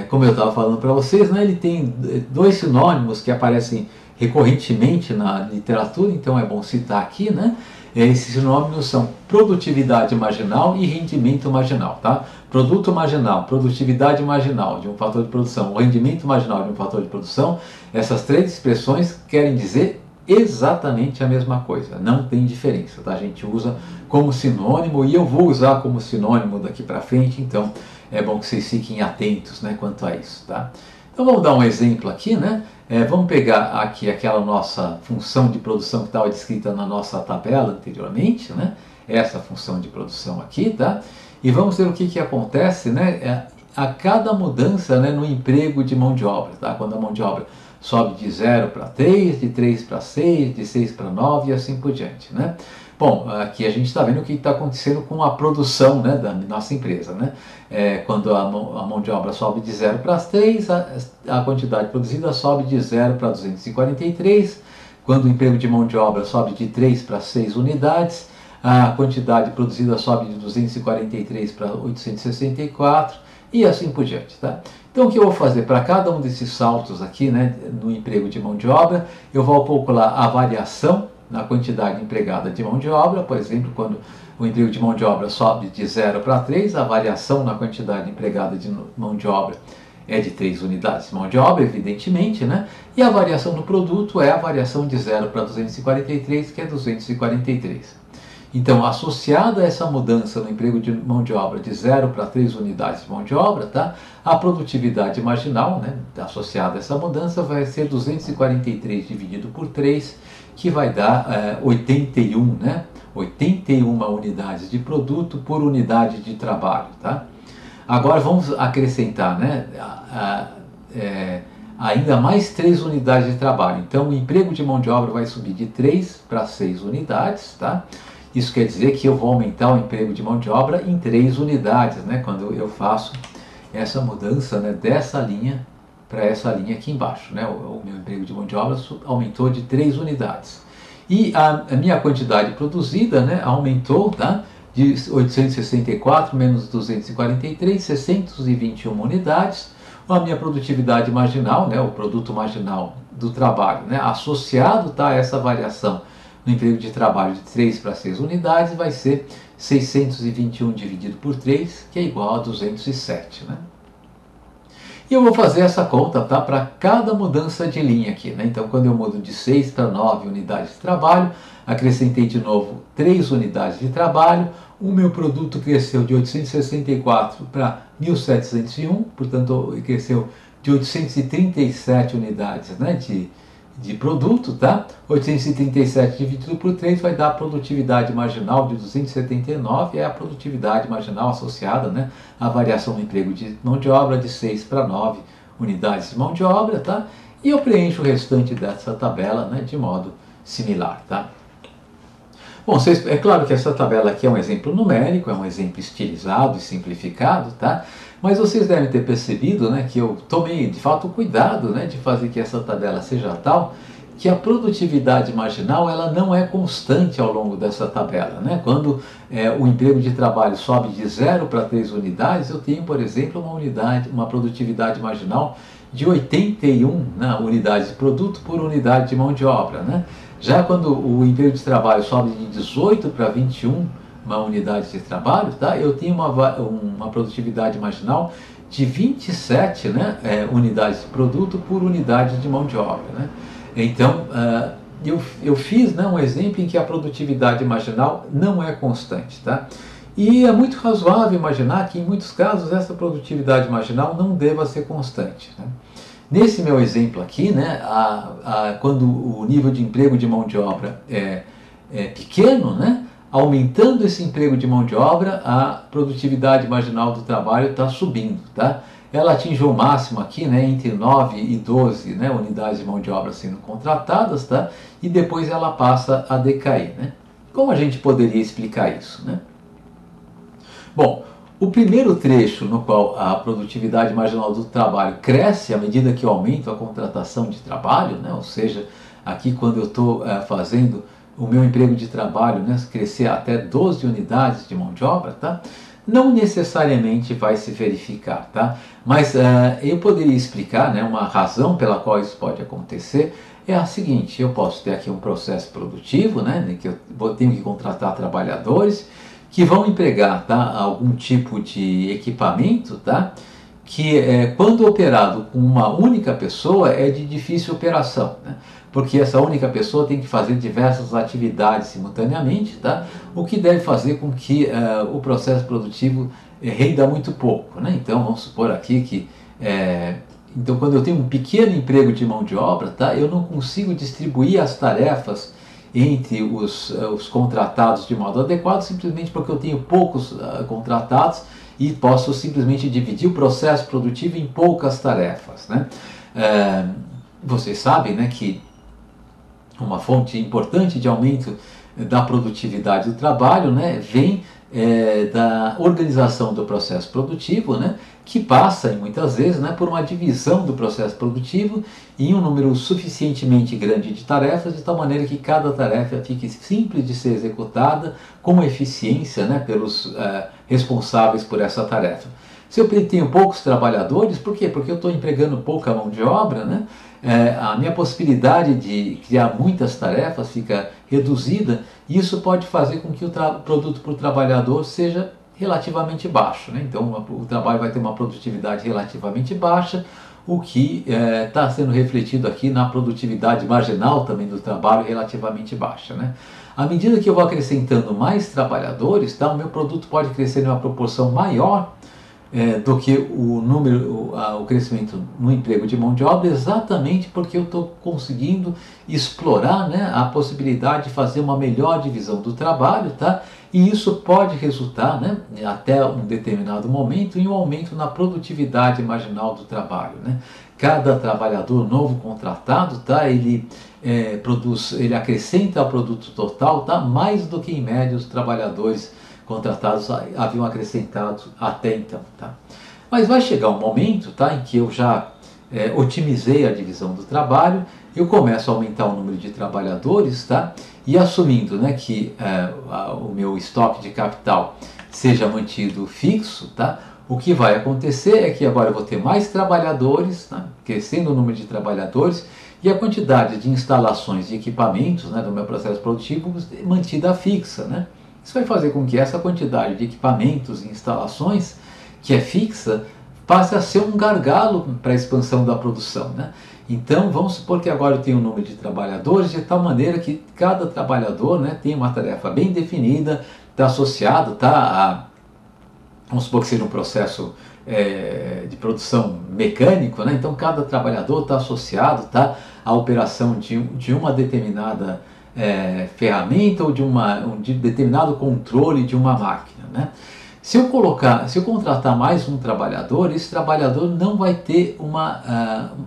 como eu estava falando para vocês, né, ele tem dois sinônimos que aparecem recorrentemente na literatura, então é bom citar aqui, né? Esses sinônimos são produtividade marginal e rendimento marginal, tá? Produto marginal, produtividade marginal de um fator de produção, o rendimento marginal de um fator de produção, essas três expressões querem dizer exatamente a mesma coisa, não tem diferença, tá? A gente usa como sinônimo e eu vou usar como sinônimo daqui para frente, então é bom que vocês fiquem atentos, né, quanto a isso, tá? Então vamos dar um exemplo aqui, né? Vamos pegar aqui aquela nossa função de produção que estava descrita na nossa tabela anteriormente, né? Essa função de produção aqui, tá? E vamos ver o que acontece, né, a cada mudança, né, no emprego de mão de obra, tá? Quando a mão de obra sobe de 0 para 3, de 3 para 6, de 6 para 9 e assim por diante, né? Bom, aqui a gente está vendo o que está acontecendo com a produção, né, da nossa empresa, né? Quando a mão de obra sobe de 0 para 3, a quantidade produzida sobe de 0 para 243. Quando o emprego de mão de obra sobe de 3 para 6 unidades, a quantidade produzida sobe de 243 para 864 e assim por diante, tá? Então o que eu vou fazer para cada um desses saltos aqui, né, no emprego de mão de obra, eu vou calcular a variação na quantidade empregada de mão de obra. Por exemplo, quando o emprego de mão de obra sobe de 0 para 3, a variação na quantidade empregada de mão de obra é de 3 unidades de mão de obra, evidentemente, né? E a variação no produto é a variação de 0 para 243, que é 243. Então, associada a essa mudança no emprego de mão de obra de 0 para 3 unidades de mão de obra, tá? A produtividade marginal, né, associada a essa mudança, vai ser 243 dividido por 3, que vai dar 81, né? 81 unidades de produto por unidade de trabalho, tá? Agora vamos acrescentar, né, ainda mais 3 unidades de trabalho. Então o emprego de mão de obra vai subir de 3 para 6 unidades, tá? Isso quer dizer que eu vou aumentar o emprego de mão de obra em 3 unidades, né, quando eu faço essa mudança, né, dessa linha para essa linha aqui embaixo, né? O meu emprego de mão de obra aumentou de 3 unidades. E a minha quantidade produzida, né, aumentou, tá? De 864 menos 243, 621 unidades. A minha produtividade marginal, né, o produto marginal do trabalho, né, associado, tá, a essa variação no emprego de trabalho de 3 para 6 unidades, vai ser 621 dividido por 3, que é igual a 207, né? E eu vou fazer essa conta, tá, para cada mudança de linha aqui, né? Então, quando eu mudo de 6 para 9 unidades de trabalho, acrescentei de novo 3 unidades de trabalho, o meu produto cresceu de 864 para 1.701, portanto, cresceu de 837 unidades, né, de produto, tá? 837 dividido por 3 vai dar a produtividade marginal de 279, é a produtividade marginal associada, né, à variação do emprego de mão de obra de 6 para 9 unidades de mão de obra, tá? E eu preencho o restante dessa tabela, né, de modo similar, tá? Bom, é claro que essa tabela aqui é um exemplo numérico, é um exemplo estilizado e simplificado, tá? Mas vocês devem ter percebido, né, que eu tomei de fato cuidado, né, de fazer que essa tabela seja tal que a produtividade marginal ela não é constante ao longo dessa tabela, né? Quando o emprego de trabalho sobe de 0 para 3 unidades, eu tenho, por exemplo, uma produtividade marginal de 81, né, unidades de produto por unidade de mão de obra, né? Já quando o emprego de trabalho sobe de 18 para 21 uma unidade de trabalho, tá? Eu tenho uma produtividade marginal de 27, né, unidades de produto por unidade de mão de obra, né? Então, eu fiz, né, um exemplo em que a produtividade marginal não é constante, tá? E é muito razoável imaginar que, em muitos casos, essa produtividade marginal não deva ser constante, né? Nesse meu exemplo aqui, né, quando o nível de emprego de mão de obra é pequeno, né, aumentando esse emprego de mão de obra, a produtividade marginal do trabalho está subindo, tá? Ela atinge o máximo aqui, né, entre 9 e 12, né, unidades de mão de obra sendo contratadas, tá? E depois ela passa a decair, né? Como a gente poderia explicar isso, né? Bom, o primeiro trecho no qual a produtividade marginal do trabalho cresce à medida que eu aumento a contratação de trabalho, né? Ou seja, aqui quando eu estou fazendo o meu emprego de trabalho, né, crescer até 12 unidades de mão de obra, tá? Não necessariamente vai se verificar, tá? Mas eu poderia explicar, né, uma razão pela qual isso pode acontecer é a seguinte: eu posso ter aqui um processo produtivo, né, que eu tenho que contratar trabalhadores que vão empregar, tá, algum tipo de equipamento, tá, que quando operado com uma única pessoa é de difícil operação, né? Porque essa única pessoa tem que fazer diversas atividades simultaneamente, tá? O que deve fazer com que o processo produtivo renda muito pouco, né? Então vamos supor aqui que então quando eu tenho um pequeno emprego de mão de obra, tá, eu não consigo distribuir as tarefas entre os contratados de modo adequado, simplesmente porque eu tenho poucos contratados e posso simplesmente dividir o processo produtivo em poucas tarefas, né? Vocês sabem, né, que uma fonte importante de aumento da produtividade do trabalho, né, vem da organização do processo produtivo, né, que passa, muitas vezes, né, por uma divisão do processo produtivo em um número suficientemente grande de tarefas, de tal maneira que cada tarefa fique simples de ser executada com eficiência, né, pelos responsáveis por essa tarefa. Se eu tenho poucos trabalhadores, por quê? Porque eu estou empregando pouca mão de obra, né? A minha possibilidade de criar muitas tarefas fica reduzida, e isso pode fazer com que o produto por trabalhador seja relativamente baixo, né? Então o trabalho vai ter uma produtividade relativamente baixa, o que está sendo refletido aqui na produtividade marginal também do trabalho relativamente baixa, né? À medida que eu vou acrescentando mais trabalhadores, tá, o meu produto pode crescer em uma proporção maior do que o número, o crescimento no emprego de mão de obra, exatamente porque eu estou conseguindo explorar, né, a possibilidade de fazer uma melhor divisão do trabalho, tá? E isso pode resultar, né, até um determinado momento, em um aumento na produtividade marginal do trabalho, né? Cada trabalhador novo contratado, tá, ele ele acrescenta ao produto total, tá, mais do que em média os trabalhadores contratados haviam acrescentado até então, tá? Mas vai chegar um momento, tá, em que eu já otimizei a divisão do trabalho, eu começo a aumentar o número de trabalhadores, tá? E assumindo, né, que o meu estoque de capital seja mantido fixo, tá? O que vai acontecer é que agora eu vou ter mais trabalhadores, tá? Crescendo o número de trabalhadores e a quantidade de instalações de equipamentos, né, do meu processo produtivo mantida fixa, né? Isso vai fazer com que essa quantidade de equipamentos e instalações, que é fixa, passe a ser um gargalo para a expansão da produção, né? Então, vamos supor que agora eu tenho um número de trabalhadores de tal maneira que cada trabalhador, né, tem uma tarefa bem definida, está associado, vamos supor que seja um processo de produção mecânico, né? Então cada trabalhador está associado, tá, à operação de uma determinada ferramenta ou de determinado controle de uma máquina, né? Se eu contratar mais um trabalhador, esse trabalhador não vai ter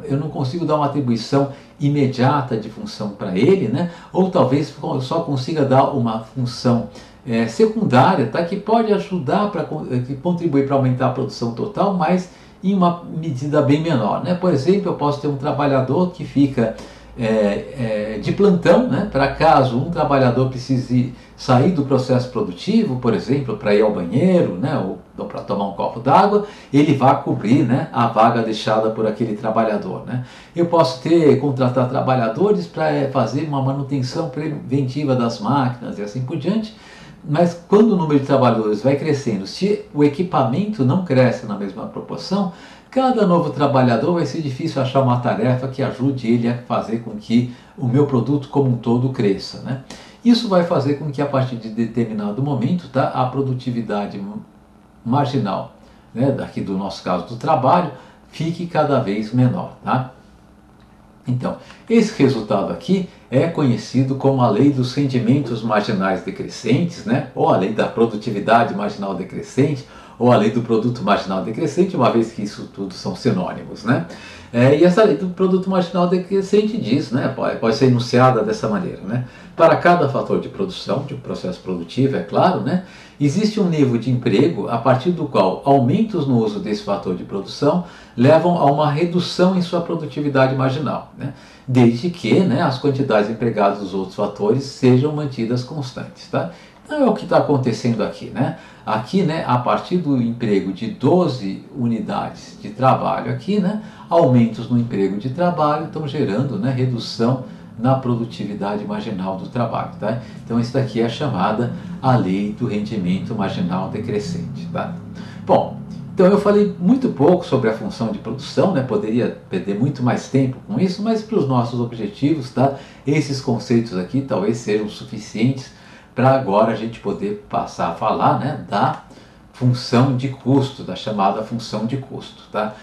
eu não consigo dar uma atribuição imediata de função para ele, né? Ou talvez só consiga dar uma função secundária, tá? Que pode ajudar que contribuir para aumentar a produção total, mas em uma medida bem menor, né? Por exemplo, eu posso ter um trabalhador que fica de plantão, né? Para caso um trabalhador precise sair do processo produtivo, por exemplo, para ir ao banheiro, né? Ou para tomar um copo d'água, ele vai cobrir, né, a vaga deixada por aquele trabalhador, né? Eu posso contratar trabalhadores para fazer uma manutenção preventiva das máquinas e assim por diante. Mas quando o número de trabalhadores vai crescendo, se o equipamento não cresce na mesma proporção, cada novo trabalhador vai ser difícil achar uma tarefa que ajude ele a fazer com que o meu produto como um todo cresça, né? Isso vai fazer com que a partir de determinado momento, tá, a produtividade marginal, né, daqui do nosso caso do trabalho, fique cada vez menor, tá? Então, esse resultado aqui é conhecido como a lei dos rendimentos marginais decrescentes, né? Ou a lei da produtividade marginal decrescente, ou a lei do produto marginal decrescente, uma vez que isso tudo são sinônimos, né? E essa lei do produto marginal decrescente diz, né, pode ser enunciada dessa maneira, né? Para cada fator de produção, de um processo produtivo, é claro, né, existe um nível de emprego a partir do qual aumentos no uso desse fator de produção levam a uma redução em sua produtividade marginal, né? Desde que, né, as quantidades empregadas dos outros fatores sejam mantidas constantes, tá? Então é o que está acontecendo aqui, né? Aqui, né, a partir do emprego de 12 unidades de trabalho aqui, né, aumentos no emprego de trabalho estão gerando, né, redução na produtividade marginal do trabalho, tá? Então isso daqui é chamada a lei do rendimento marginal decrescente, tá? Bom, então eu falei muito pouco sobre a função de produção, né? Poderia perder muito mais tempo com isso, mas para os nossos objetivos, tá? Esses conceitos aqui talvez sejam suficientes para agora a gente poder passar a falar, né, da função de custo, da chamada função de custo, tá?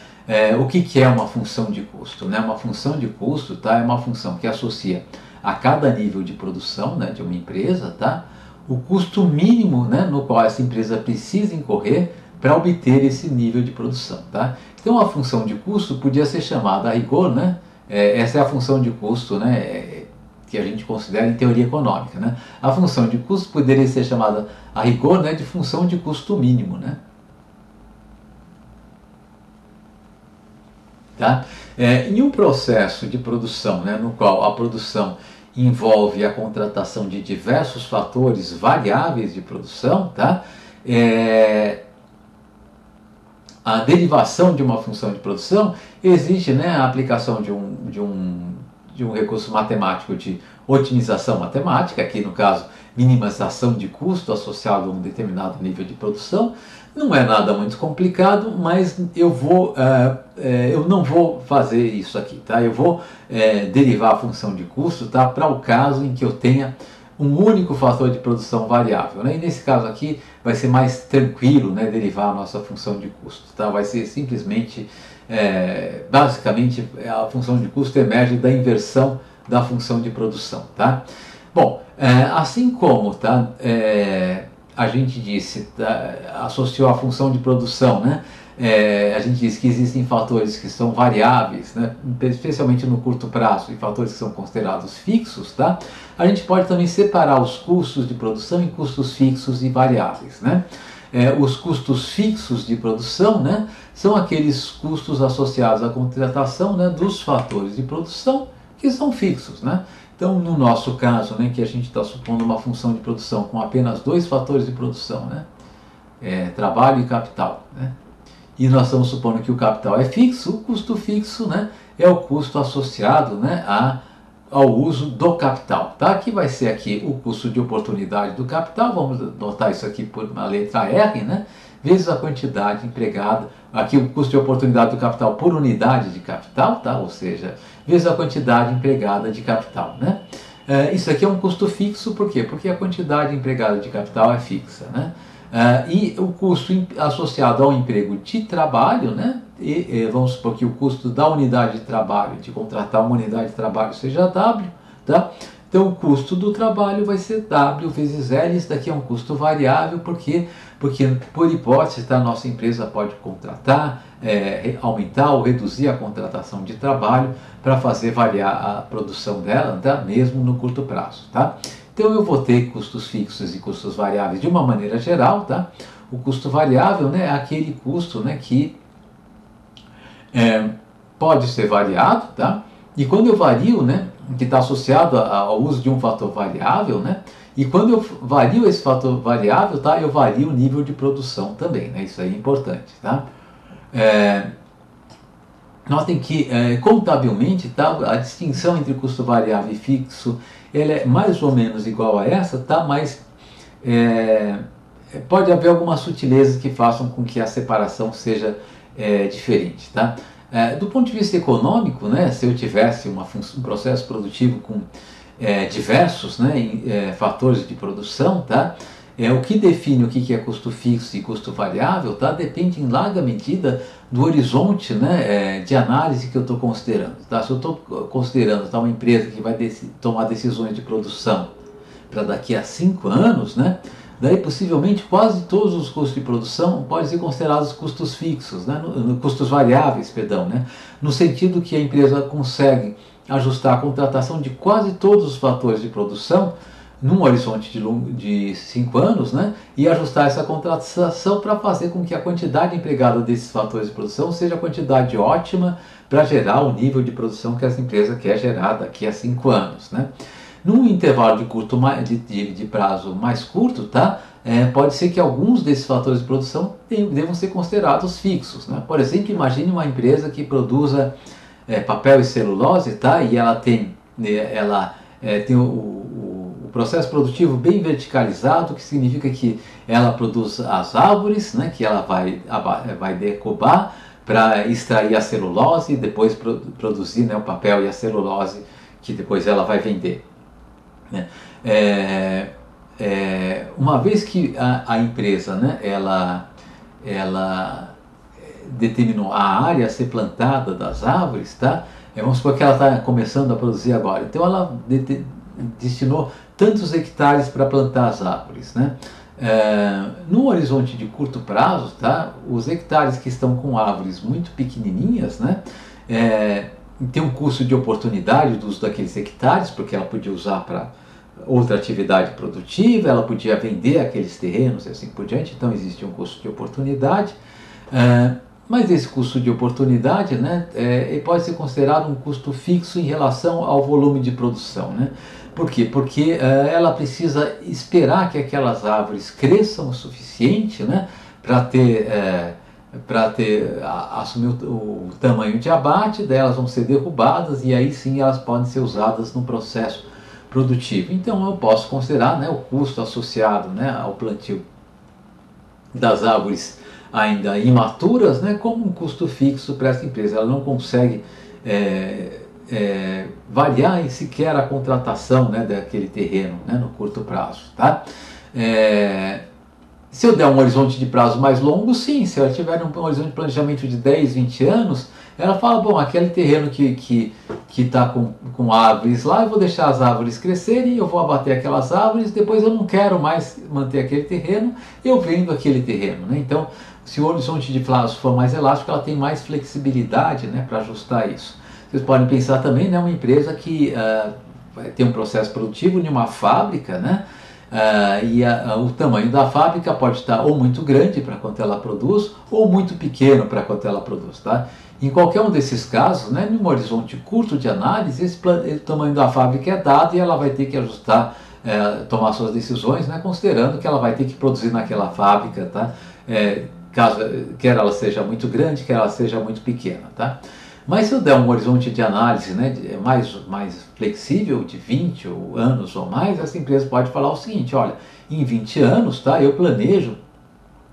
O que é uma função de custo, né? Uma função de custo, tá, é uma função que associa a cada nível de produção, né, de uma empresa, tá, o custo mínimo, né, no qual essa empresa precisa incorrer para obter esse nível de produção, tá? Então a função de custo podia ser chamada a rigor, né? Essa é a função de custo, né, que a gente considera em teoria econômica, né? A função de custo poderia ser chamada a rigor, né, de função de custo mínimo, né? Tá? Em um processo de produção, né, no qual a produção envolve a contratação de diversos fatores variáveis de produção, tá? A derivação de uma função de produção exige, né, a aplicação de um recurso matemático de otimização matemática, aqui no caso minimização de custo associado a um determinado nível de produção. Não é nada muito complicado, mas eu não vou fazer isso aqui, tá? Eu vou derivar a função de custo, tá, para o caso em que eu tenha um único fator de produção variável, né? E nesse caso aqui vai ser mais tranquilo, né, derivar a nossa função de custo, tá? Vai ser simplesmente, basicamente, a função de custo emerge da inversão da função de produção, tá? Bom, assim como, tá, a gente disse, tá, associou a função de produção, né? A gente diz que existem fatores que são variáveis, né, especialmente no curto prazo, e fatores que são considerados fixos, tá? A gente pode também separar os custos de produção em custos fixos e variáveis, né? Os custos fixos de produção, né, são aqueles custos associados à contratação, né, dos fatores de produção que são fixos, né? Então, no nosso caso, né, que a gente está supondo uma função de produção com apenas dois fatores de produção, né, trabalho e capital, né? E nós estamos supondo que o capital é fixo, o custo fixo, né, é o custo associado, né, ao uso do capital. Tá? Aqui vai ser aqui o custo de oportunidade do capital, vamos notar isso aqui por uma letra R, né, vezes a quantidade empregada, aqui o custo de oportunidade do capital por unidade de capital, tá? Ou seja, vezes a quantidade empregada de capital. Né? Isso aqui é um custo fixo, por quê? Porque a quantidade empregada de capital é fixa. Né? E o custo associado ao emprego de trabalho, né? Vamos supor que o custo da unidade de trabalho, de contratar uma unidade de trabalho, seja W, tá? Então o custo do trabalho vai ser W vezes L, isso daqui é um custo variável, porque por hipótese, tá, a nossa empresa pode contratar, aumentar ou reduzir a contratação de trabalho para fazer variar a produção dela, tá? Mesmo no curto prazo. Tá? Então eu vou ter custos fixos e custos variáveis de uma maneira geral. Tá? O custo variável, né, é aquele custo, né, que pode ser variado, tá? E quando eu vario, né, que está associado ao uso de um fator variável, né, e quando eu vario esse fator variável, tá, eu vario o nível de produção também, né, isso aí é importante. Tá? Notem que contabilmente, tá, a distinção entre custo variável e fixo ela é mais ou menos igual a essa, tá, mas pode haver algumas sutilezas que façam com que a separação seja diferente. Tá? Do ponto de vista econômico, né, se eu tivesse um processo produtivo com diversos, né, fatores de produção, tá, o que define o que é custo fixo e custo variável, tá, depende em larga medida do horizonte, né, de análise que eu estou considerando. Tá? Se eu estou considerando, tá, uma empresa que vai tomar decisões de produção para daqui a 5 anos, né, daí possivelmente quase todos os custos de produção podem ser considerados custos fixos, né, custos variáveis, perdão, né, no sentido que a empresa consegue ajustar a contratação de quase todos os fatores de produção num horizonte de 5 anos, né, e ajustar essa contratação para fazer com que a quantidade empregada desses fatores de produção seja a quantidade ótima para gerar o nível de produção que essa empresa quer gerar daqui a 5 anos. Né. Num intervalo de prazo mais curto, tá, pode ser que alguns desses fatores de produção devam ser considerados fixos. Né. Por exemplo, imagine uma empresa que produza papel e celulose, tá, e ela tem o processo produtivo bem verticalizado, que significa que ela produz as árvores, né, que ela vai decubar para extrair a celulose e depois produzir, né, o papel e a celulose que depois ela vai vender. Né? Uma vez que a empresa, né, ela determinou a área a ser plantada das árvores, tá? Vamos supor que ela está começando a produzir agora, então ela destinou tantos hectares para plantar as árvores. Né? No horizonte de curto prazo, tá, os hectares que estão com árvores muito pequenininhas, né, tem um custo de oportunidade do uso daqueles hectares, porque ela podia usar para outra atividade produtiva, ela podia vender aqueles terrenos e assim por diante, então existe um custo de oportunidade. Mas esse custo de oportunidade, né, pode ser considerado um custo fixo em relação ao volume de produção. Né? Por quê? Porque ela precisa esperar que aquelas árvores cresçam o suficiente, né, para assumir o tamanho de abate, daí elas vão ser derrubadas e aí sim elas podem ser usadas no processo produtivo. Então eu posso considerar, né, o custo associado, né, ao plantio das árvores ainda imaturas, né, como um custo fixo para essa empresa. Ela não consegue variar sequer a contratação, né, daquele terreno, né, no curto prazo, tá? Se eu der um horizonte de prazo mais longo, sim. Se ela tiver um horizonte de planejamento de 10, 20 anos, ela fala, bom, aquele terreno que está com árvores lá, eu vou deixar as árvores crescerem, eu vou abater aquelas árvores, depois eu não quero mais manter aquele terreno, eu vendo aquele terreno, né? Então, se o horizonte de prazo for mais elástico, ela tem mais flexibilidade, né, para ajustar isso. Vocês podem pensar também, né, uma empresa que vai ter um processo produtivo em uma fábrica, né? O tamanho da fábrica pode estar ou muito grande para quanto ela produz, ou muito pequeno para quanto ela produz, tá? Em qualquer um desses casos, né, num horizonte curto de análise, o tamanho da fábrica é dado e ela vai ter que ajustar, tomar suas decisões, né, considerando que ela vai ter que produzir naquela fábrica, tá? Quer ela seja muito grande, quer ela seja muito pequena, tá? Mas se eu der um horizonte de análise, né, mais flexível, de 20 anos ou mais, essa empresa pode falar o seguinte, olha, em 20 anos, tá, eu planejo,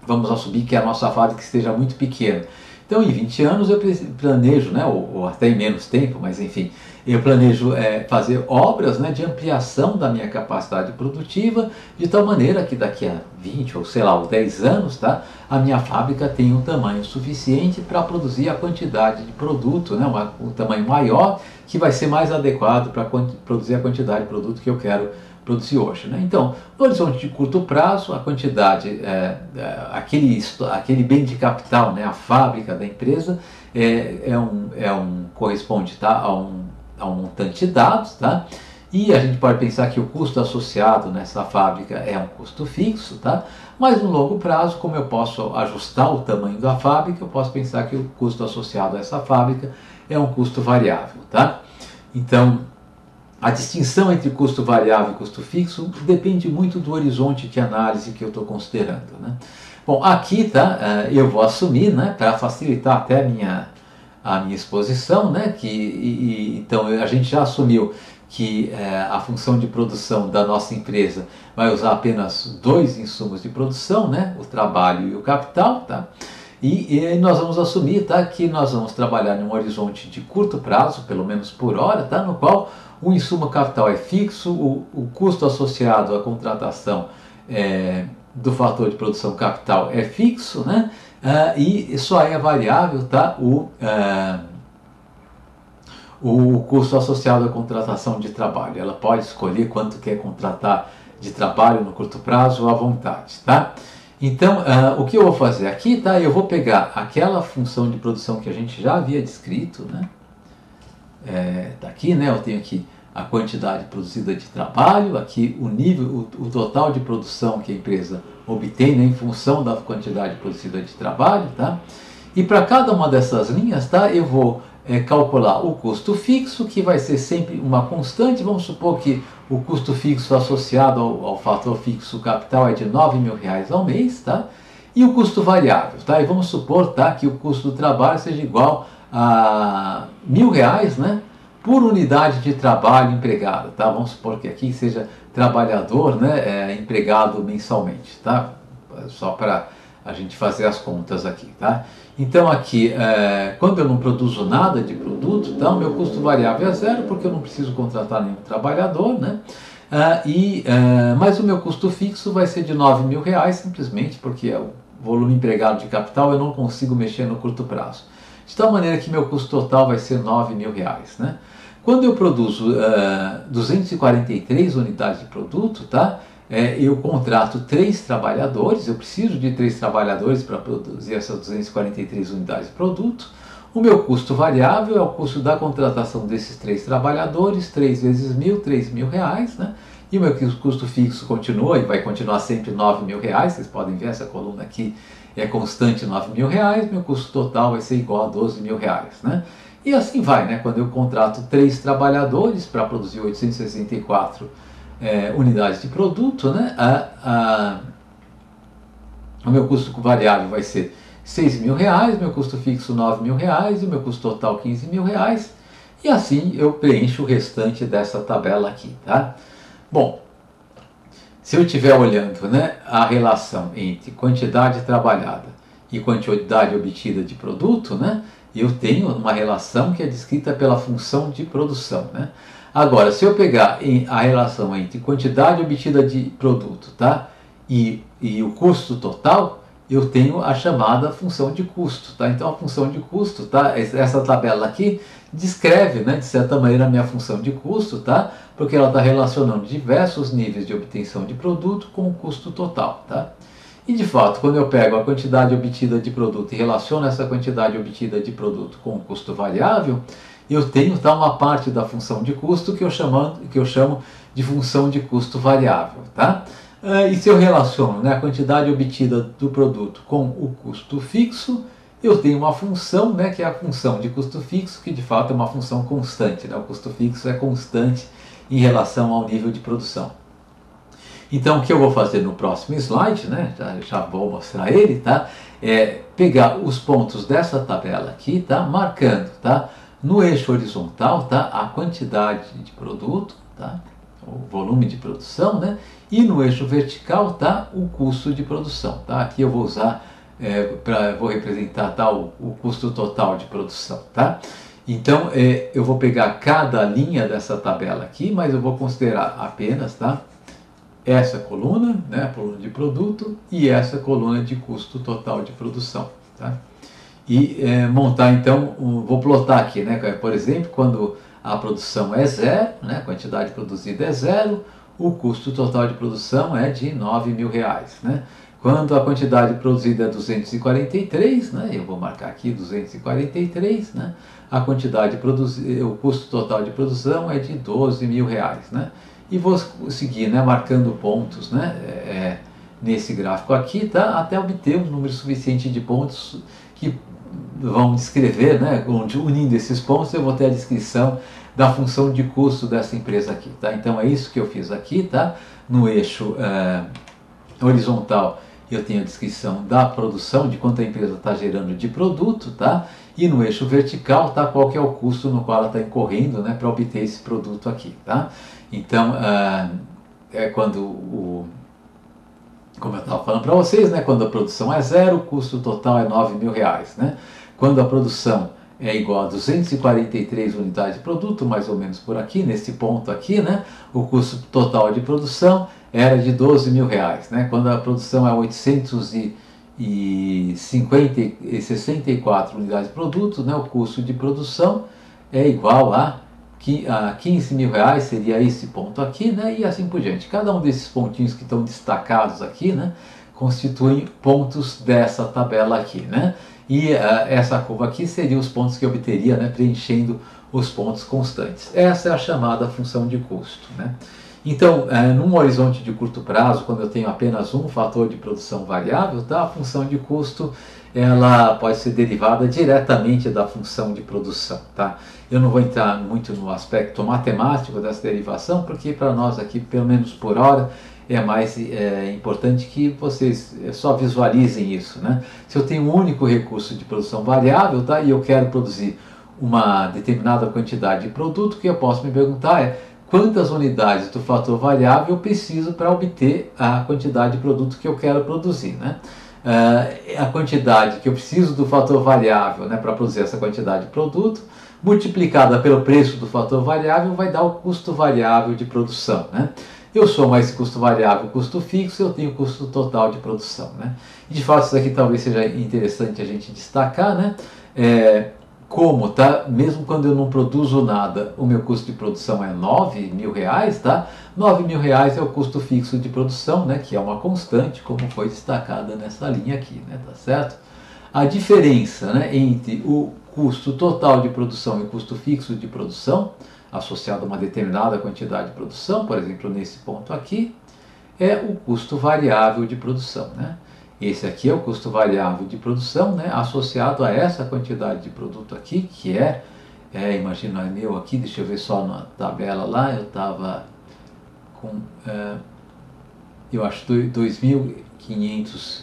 vamos assumir que a nossa fábrica esteja muito pequena. Então, em 20 anos eu planejo, né, ou até em menos tempo, mas enfim, eu planejo fazer obras, né, de ampliação da minha capacidade produtiva, de tal maneira que daqui a 20 ou sei lá, 10 anos, tá, a minha fábrica tem um tamanho suficiente para produzir a quantidade de produto, né, um tamanho maior, que vai ser mais adequado para produzir a quantidade de produto que eu quero produzir hoje, né? Então, no horizonte de curto prazo, a quantidade, aquele bem de capital, né, a fábrica da empresa, corresponde, tá, a um montante de dados, tá? E a gente pode pensar que o custo associado nessa fábrica é um custo fixo, tá? Mas no longo prazo, como eu posso ajustar o tamanho da fábrica, eu posso pensar que o custo associado a essa fábrica é um custo variável, tá? Então, a distinção entre custo variável e custo fixo depende muito do horizonte de análise que eu estou considerando, né? Bom, aqui, tá, eu vou assumir, né, para facilitar até a minha exposição, né, então a gente já assumiu que a função de produção da nossa empresa vai usar apenas dois insumos de produção, né, o trabalho e o capital, tá? E nós vamos assumir, tá, que nós vamos trabalhar num horizonte de curto prazo, pelo menos por hora, tá, no qual o insumo capital é fixo, o custo associado à contratação do fator de produção capital é fixo, né, e só é variável, tá, o custo associado à contratação de trabalho. Ela pode escolher quanto quer contratar de trabalho no curto prazo à vontade, tá? Então, o que eu vou fazer aqui, tá? Eu vou pegar aquela função de produção que a gente já havia descrito, né? Tá aqui, né? Eu tenho aqui a quantidade produzida de trabalho, aqui o nível, o total de produção que a empresa obtém, né, em função da quantidade produzida de trabalho, tá? E para cada uma dessas linhas, tá? Eu vou calcular o custo fixo, que vai ser sempre uma constante. Vamos supor que o custo fixo associado ao fator fixo capital é de R$9.000 ao mês, tá? E o custo variável, tá? E vamos supor, tá, que o custo do trabalho seja igual a R$1.000, né, por unidade de trabalho empregado, tá? Vamos supor que aqui seja trabalhador, né, empregado mensalmente, tá? Só para a gente fazer as contas aqui, tá? Então aqui, quando eu não produzo nada de produto, então meu custo variável é zero, porque eu não preciso contratar nenhum trabalhador, né? Mas o meu custo fixo vai ser de R$9.000, simplesmente porque é o volume empregado de capital, eu não consigo mexer no curto prazo. De tal maneira que meu custo total vai ser R$9.000, né? Quando eu produzo 243 unidades de produto, tá? Eu contrato 3 trabalhadores, eu preciso de 3 trabalhadores para produzir essas 243 unidades de produto. O meu custo variável é o custo da contratação desses 3 trabalhadores, 3 vezes 1.000, R$3.000, né? E o meu custo fixo continua e vai continuar sempre R$9.000, vocês podem ver essa coluna aqui é constante R$9.000, meu custo total vai ser igual a R$12.000, né? E assim vai, né? Quando eu contrato 3 trabalhadores para produzir 864 unidades de produto, né? O meu custo variável vai ser R$6.000, meu custo fixo R$9.000 e o meu custo total R$15.000. E assim eu preencho o restante dessa tabela aqui, tá? Bom, se eu estiver olhando, né, a relação entre quantidade trabalhada e quantidade obtida de produto, né, eu tenho uma relação que é descrita pela função de produção, né? Agora, se eu pegar a relação entre quantidade obtida de produto, tá, e o custo total, eu tenho a chamada função de custo, tá? Então a função de custo, tá, essa tabela aqui descreve, né, de certa maneira a minha função de custo, tá? Porque ela está relacionando diversos níveis de obtenção de produto com o custo total, tá? E de fato, quando eu pego a quantidade obtida de produto e relaciono essa quantidade obtida de produto com o custo variável, eu tenho, tá, uma parte da função de custo que eu chamo de função de custo variável, tá? E se eu relaciono, né, a quantidade obtida do produto com o custo fixo, eu tenho uma função, né, que é a função de custo fixo, que de fato é uma função constante, né? O custo fixo é constante em relação ao nível de produção. Então, o que eu vou fazer no próximo slide, né, já vou mostrar ele, tá, é pegar os pontos dessa tabela aqui, tá, marcando, tá, no eixo horizontal, tá, a quantidade de produto, tá, o volume de produção, né, e no eixo vertical, tá, o custo de produção, tá. Aqui eu vou usar vou representar, tá, o custo total de produção, tá. Então, eu vou pegar cada linha dessa tabela aqui, mas eu vou considerar apenas, tá, essa coluna, né, a coluna de produto, e essa coluna de custo total de produção, tá? E montar então, vou plotar aqui, né, por exemplo, quando a produção é zero, né, a quantidade produzida é zero, o custo total de produção é de R$9.000, né? Quando a quantidade produzida é 243, né, eu vou marcar aqui 243, né, a quantidade produzida, o custo total de produção é de R$12.000, né? E vou seguir, né, marcando pontos, né, nesse gráfico aqui, tá, até obter um número suficiente de pontos que vão descrever, né, unindo esses pontos eu vou ter a descrição da função de custo dessa empresa aqui, tá? Então é isso que eu fiz aqui, tá? No eixo horizontal eu tenho a descrição da produção, de quanto a empresa está gerando de produto, tá? E no eixo vertical, tá, qual que é o custo no qual ela está incorrendo, né, para obter esse produto aqui, tá? Então, é quando como eu estava falando para vocês, né, quando a produção é zero, o custo total é R$9.000, né? Quando a produção é igual a 243 unidades de produto, mais ou menos por aqui, nesse ponto aqui, né, o custo total de produção era de R$12.000, né? Quando a produção é 864 unidades de produto, né, o custo de produção é igual a R$15.000, seria esse ponto aqui, né, e assim por diante. Cada um desses pontinhos que estão destacados aqui, né, constituem pontos dessa tabela aqui, né, e essa curva aqui seria os pontos que eu obteria, né, preenchendo os pontos constantes. Essa é a chamada função de custo, né. Então, num horizonte de curto prazo, quando eu tenho apenas um fator de produção variável, tá, a função de custo ela pode ser derivada diretamente da função de produção, tá? Eu não vou entrar muito no aspecto matemático dessa derivação, porque para nós aqui, pelo menos por hora, é mais importante que vocês só visualizem isso, né? Se eu tenho um único recurso de produção variável, tá, e eu quero produzir uma determinada quantidade de produto, o que eu posso me perguntar é quantas unidades do fator variável eu preciso para obter a quantidade de produto que eu quero produzir, né? A quantidade que eu preciso do fator variável, né, para produzir essa quantidade de produto, multiplicada pelo preço do fator variável, vai dar o custo variável de produção, né? Eu somo esse custo variável, custo fixo, eu tenho o custo total de produção, né? E de fato isso aqui talvez seja interessante a gente destacar, né? Como, tá? Mesmo quando eu não produzo nada, o meu custo de produção é R$9.000, tá? R$9.000 é o custo fixo de produção, né? Que é uma constante, como foi destacada nessa linha aqui, né? Tá certo? A diferença, né, entre o custo total de produção e o custo fixo de produção, associado a uma determinada quantidade de produção, por exemplo, nesse ponto aqui, é o custo variável de produção, né? Esse aqui é o custo variável de produção, né, associado a essa quantidade de produto aqui, que imagina eu aqui, deixa eu ver só na tabela lá, eu estava com, eu acho 2.500,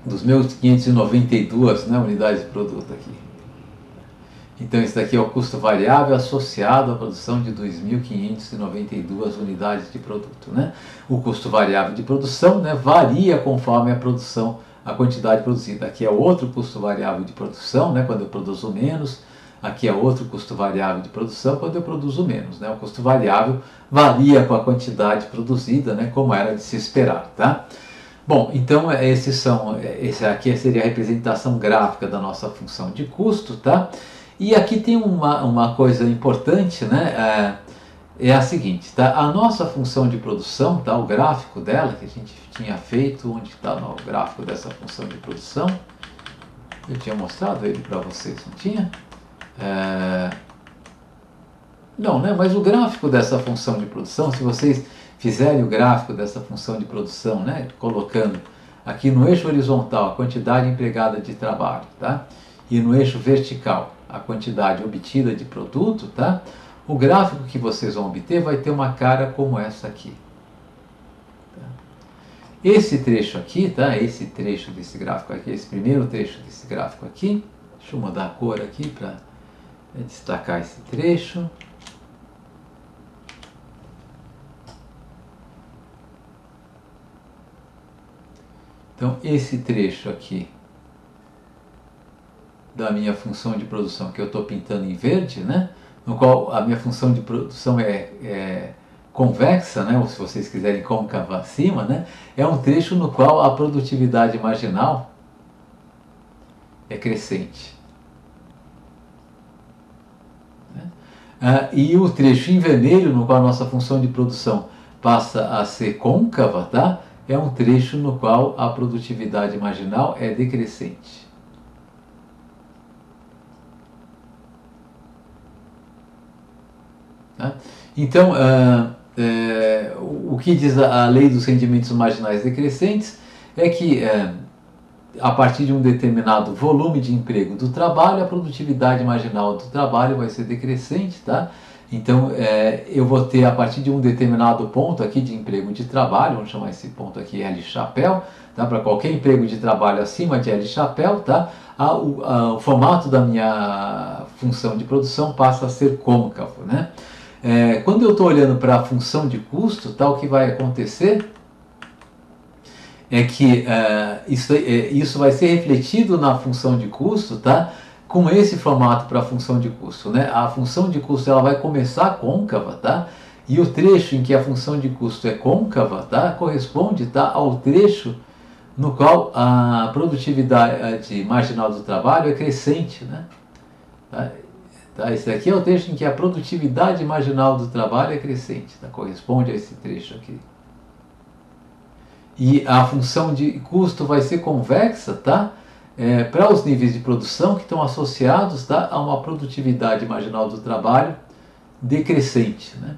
dos meus 592, né, unidades de produto aqui. Então isso daqui é o custo variável associado à produção de 2.592 unidades de produto, né? O custo variável de produção, né, varia conforme a produção, a quantidade produzida. Aqui é outro custo variável de produção, né, quando eu produzo menos. Aqui é outro custo variável de produção quando eu produzo menos, né? O custo variável varia com a quantidade produzida, né, como era de se esperar, tá? Bom, então esse aqui seria a representação gráfica da nossa função de custo, tá? E aqui tem uma coisa importante, né? É a seguinte, tá? A nossa função de produção, tá? O gráfico dela que a gente tinha feito, onde está o gráfico dessa função de produção? Eu tinha mostrado ele para vocês, não tinha? Não, né? Mas o gráfico dessa função de produção, se vocês fizerem o gráfico dessa função de produção, né? Colocando aqui no eixo horizontal a quantidade empregada de trabalho, tá? E no eixo vertical a quantidade obtida de produto, tá? O gráfico que vocês vão obter vai ter uma cara como essa aqui. Tá? Esse trecho aqui, tá? Esse trecho desse gráfico aqui, esse primeiro trecho desse gráfico aqui, deixa eu mudar a cor aqui para destacar esse trecho. Então, esse trecho aqui da minha função de produção que eu estou pintando em verde, né? No qual a minha função de produção é convexa, né? Ou se vocês quiserem côncava acima, né? É um trecho no qual a produtividade marginal é crescente. E o trecho em vermelho, no qual a nossa função de produção passa a ser côncava, tá? É um trecho no qual a produtividade marginal é decrescente. Então, o que diz a lei dos rendimentos marginais decrescentes é que a partir de um determinado volume de emprego do trabalho, a produtividade marginal do trabalho vai ser decrescente, tá? Então, eu vou ter a partir de um determinado ponto aqui de emprego de trabalho, vamos chamar esse ponto aqui L chapéu, tá? Para qualquer emprego de trabalho acima de L chapéu, tá? O formato da minha função de produção passa a ser côncavo, né? Quando eu estou olhando para a função de custo, tá, o que vai acontecer é que isso vai ser refletido na função de custo, tá, com esse formato para a função de custo, né? A função de custo ela vai começar côncava, tá? E o trecho em que a função de custo é côncava, tá, corresponde, tá, ao trecho no qual a produtividade marginal do trabalho é crescente, né? Tá, esse aqui é o trecho em que a produtividade marginal do trabalho é crescente, tá? Corresponde a esse trecho aqui. E a função de custo vai ser convexa, tá? Para os níveis de produção que estão associados, tá, a uma produtividade marginal do trabalho decrescente, né?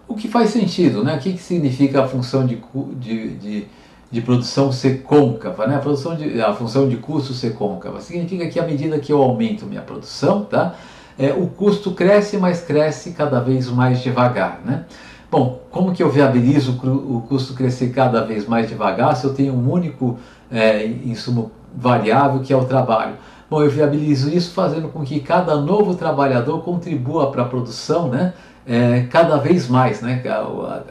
O que faz sentido, né? O que significa a função de produção ser côncava, né? A função de custo ser côncava significa que à medida que eu aumento minha produção, tá? O custo cresce, mas cresce cada vez mais devagar, né? Bom, como que eu viabilizo o custo crescer cada vez mais devagar se eu tenho um único insumo variável que é o trabalho? Bom, eu viabilizo isso fazendo com que cada novo trabalhador contribua para a produção, né? Cada vez mais, né?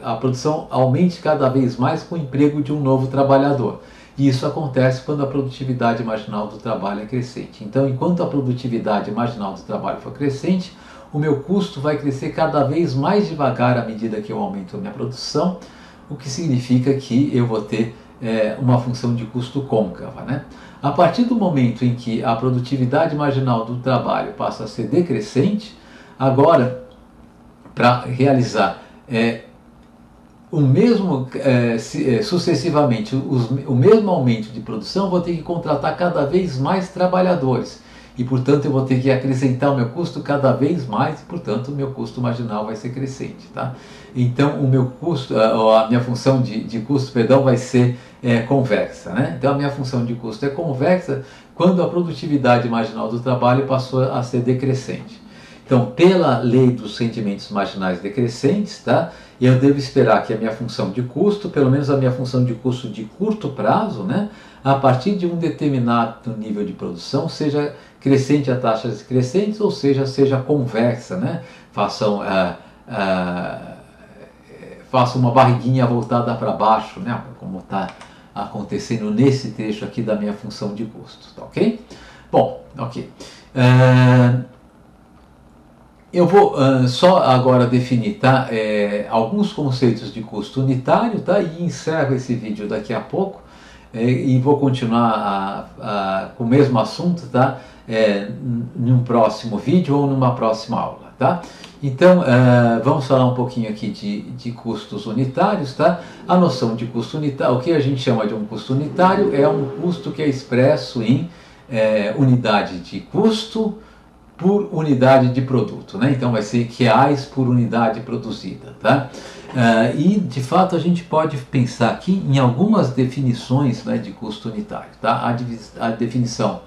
A produção aumente cada vez mais com o emprego de um novo trabalhador. E isso acontece quando a produtividade marginal do trabalho é crescente. Então, enquanto a produtividade marginal do trabalho for crescente, o meu custo vai crescer cada vez mais devagar à medida que eu aumento a minha produção, o que significa que eu vou ter uma função de custo côncava, né? A partir do momento em que a produtividade marginal do trabalho passa a ser decrescente, agora, para realizar sucessivamente o mesmo aumento de produção, vou ter que contratar cada vez mais trabalhadores e, portanto, eu vou ter que acrescentar o meu custo cada vez mais e, portanto, o meu custo marginal vai ser crescente, tá? Então, o meu custo, a minha função de custo, perdão, vai ser convexa, né? Então, a minha função de custo é convexa quando a produtividade marginal do trabalho passou a ser decrescente. Então, pela lei dos rendimentos marginais decrescentes, tá? Eu devo esperar que a minha função de custo, pelo menos a minha função de custo de curto prazo, né, a partir de um determinado nível de produção, seja crescente a taxas crescentes, ou seja convexa, né? Façam uma barriguinha voltada para baixo, né? Como está acontecendo nesse trecho aqui da minha função de custo, tá ok? Bom, ok. Eu vou só agora definir, tá, alguns conceitos de custo unitário, tá, e encerro esse vídeo daqui a pouco e vou continuar com o mesmo assunto, tá, num próximo vídeo ou numa próxima aula, tá? Então, vamos falar um pouquinho aqui de custos unitários, tá? A noção de custo unitário, o que a gente chama de um custo unitário é um custo que é expresso em unidade de custo por unidade de produto, né? Então vai ser reais por unidade produzida, tá? E de fato a gente pode pensar aqui em algumas definições, né, de custo unitário, tá? A definição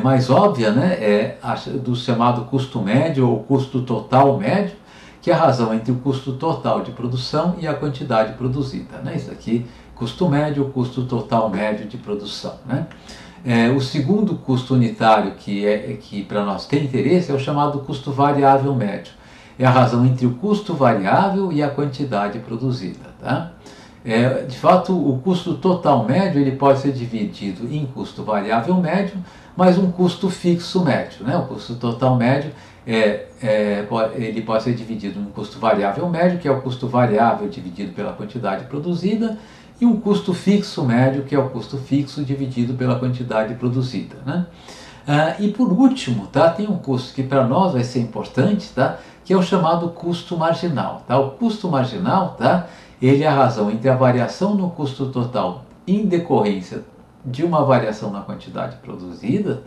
mais óbvia, né, é a do chamado custo médio ou custo total médio, que é a razão entre o custo total de produção e a quantidade produzida, né? Isso aqui, custo médio, custo total médio de produção, né? O segundo custo unitário que para nós tem interesse é o chamado custo variável médio. É a razão entre o custo variável e a quantidade produzida, tá? De fato, o custo total médio ele pode ser dividido em custo variável médio, mais um custo fixo médio, né? O custo total médio ele pode ser dividido em um custo variável médio, que é o custo variável dividido pela quantidade produzida, e um custo fixo médio, que é o custo fixo dividido pela quantidade produzida, né? E por último, tá, tem um custo que para nós vai ser importante, tá, que é o chamado custo marginal, tá? O custo marginal, tá, ele é a razão entre a variação no custo total em decorrência de uma variação na quantidade produzida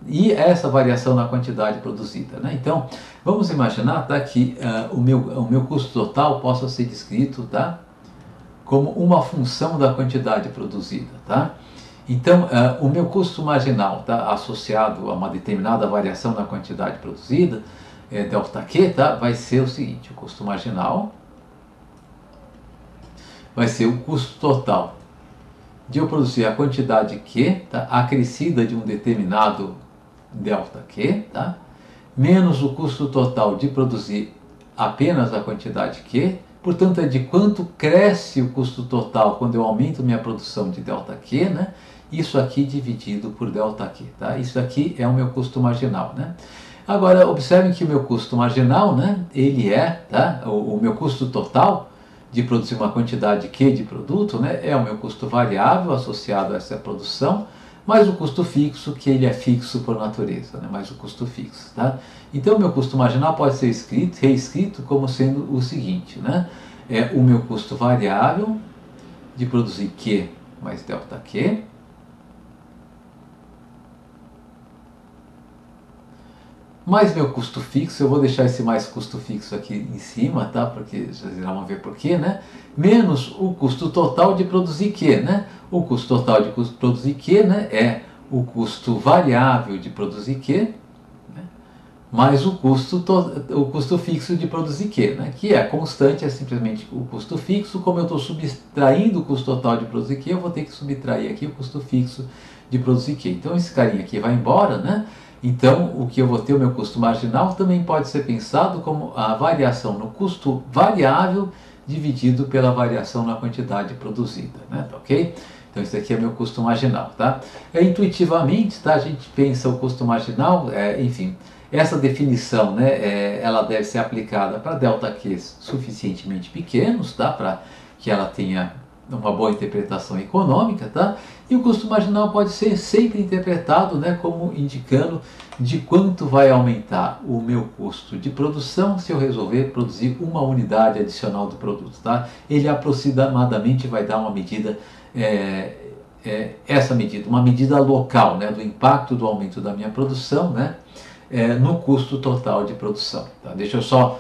e essa variação na quantidade produzida, né? Então, vamos imaginar, tá, que o meu custo total possa ser descrito, tá, como uma função da quantidade produzida, tá? Então, o meu custo marginal, tá, associado a uma determinada variação na quantidade produzida, ΔQ, tá, vai ser o seguinte: o custo marginal vai ser o custo total de eu produzir a quantidade Q, tá, acrescida de um determinado ΔQ, tá, menos o custo total de produzir apenas a quantidade Q. Portanto, é de quanto cresce o custo total quando eu aumento minha produção de ΔQ, né? Isso aqui dividido por ΔQ, tá? Isso aqui é o meu custo marginal, né? Agora, observem que o meu custo marginal, né, ele tá? O meu custo total de produzir uma quantidade Q de produto, né, é o meu custo variável associado a essa produção, mais o custo fixo, que ele é fixo por natureza, né, mais o custo fixo, tá? Então, o meu custo marginal pode ser reescrito como sendo o seguinte, né? O meu custo variável de produzir Q mais ΔQ, mais meu custo fixo, eu vou deixar esse mais custo fixo aqui em cima, tá? Porque vocês vão ver por quê, né? Menos o custo total de produzir Q, né? O custo total de produzir Q, né, é o custo variável de produzir Q, né, mais o custo fixo de produzir Q, né, que é constante, é simplesmente o custo fixo. Como eu estou subtraindo o custo total de produzir Q, eu vou ter que subtrair aqui o custo fixo de produzir Q. Então esse carinha aqui vai embora, né? Então, o que eu vou ter, o meu custo marginal, também pode ser pensado como a variação no custo variável dividido pela variação na quantidade produzida, né? Tá, ok? Então, isso aqui é meu custo marginal, tá? Intuitivamente, tá, a gente pensa o custo marginal, enfim, essa definição, né, ela deve ser aplicada para ΔQs suficientemente pequenos, tá? Para que ela tenha uma boa interpretação econômica, tá? E o custo marginal pode ser sempre interpretado, né, como indicando de quanto vai aumentar o meu custo de produção se eu resolver produzir uma unidade adicional do produto, tá? Ele aproximadamente vai dar uma medida, essa medida, uma medida local, né, do impacto do aumento da minha produção, né, no custo total de produção, tá? Deixa eu só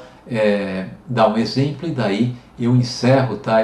dar um exemplo e daí eu encerro, tá,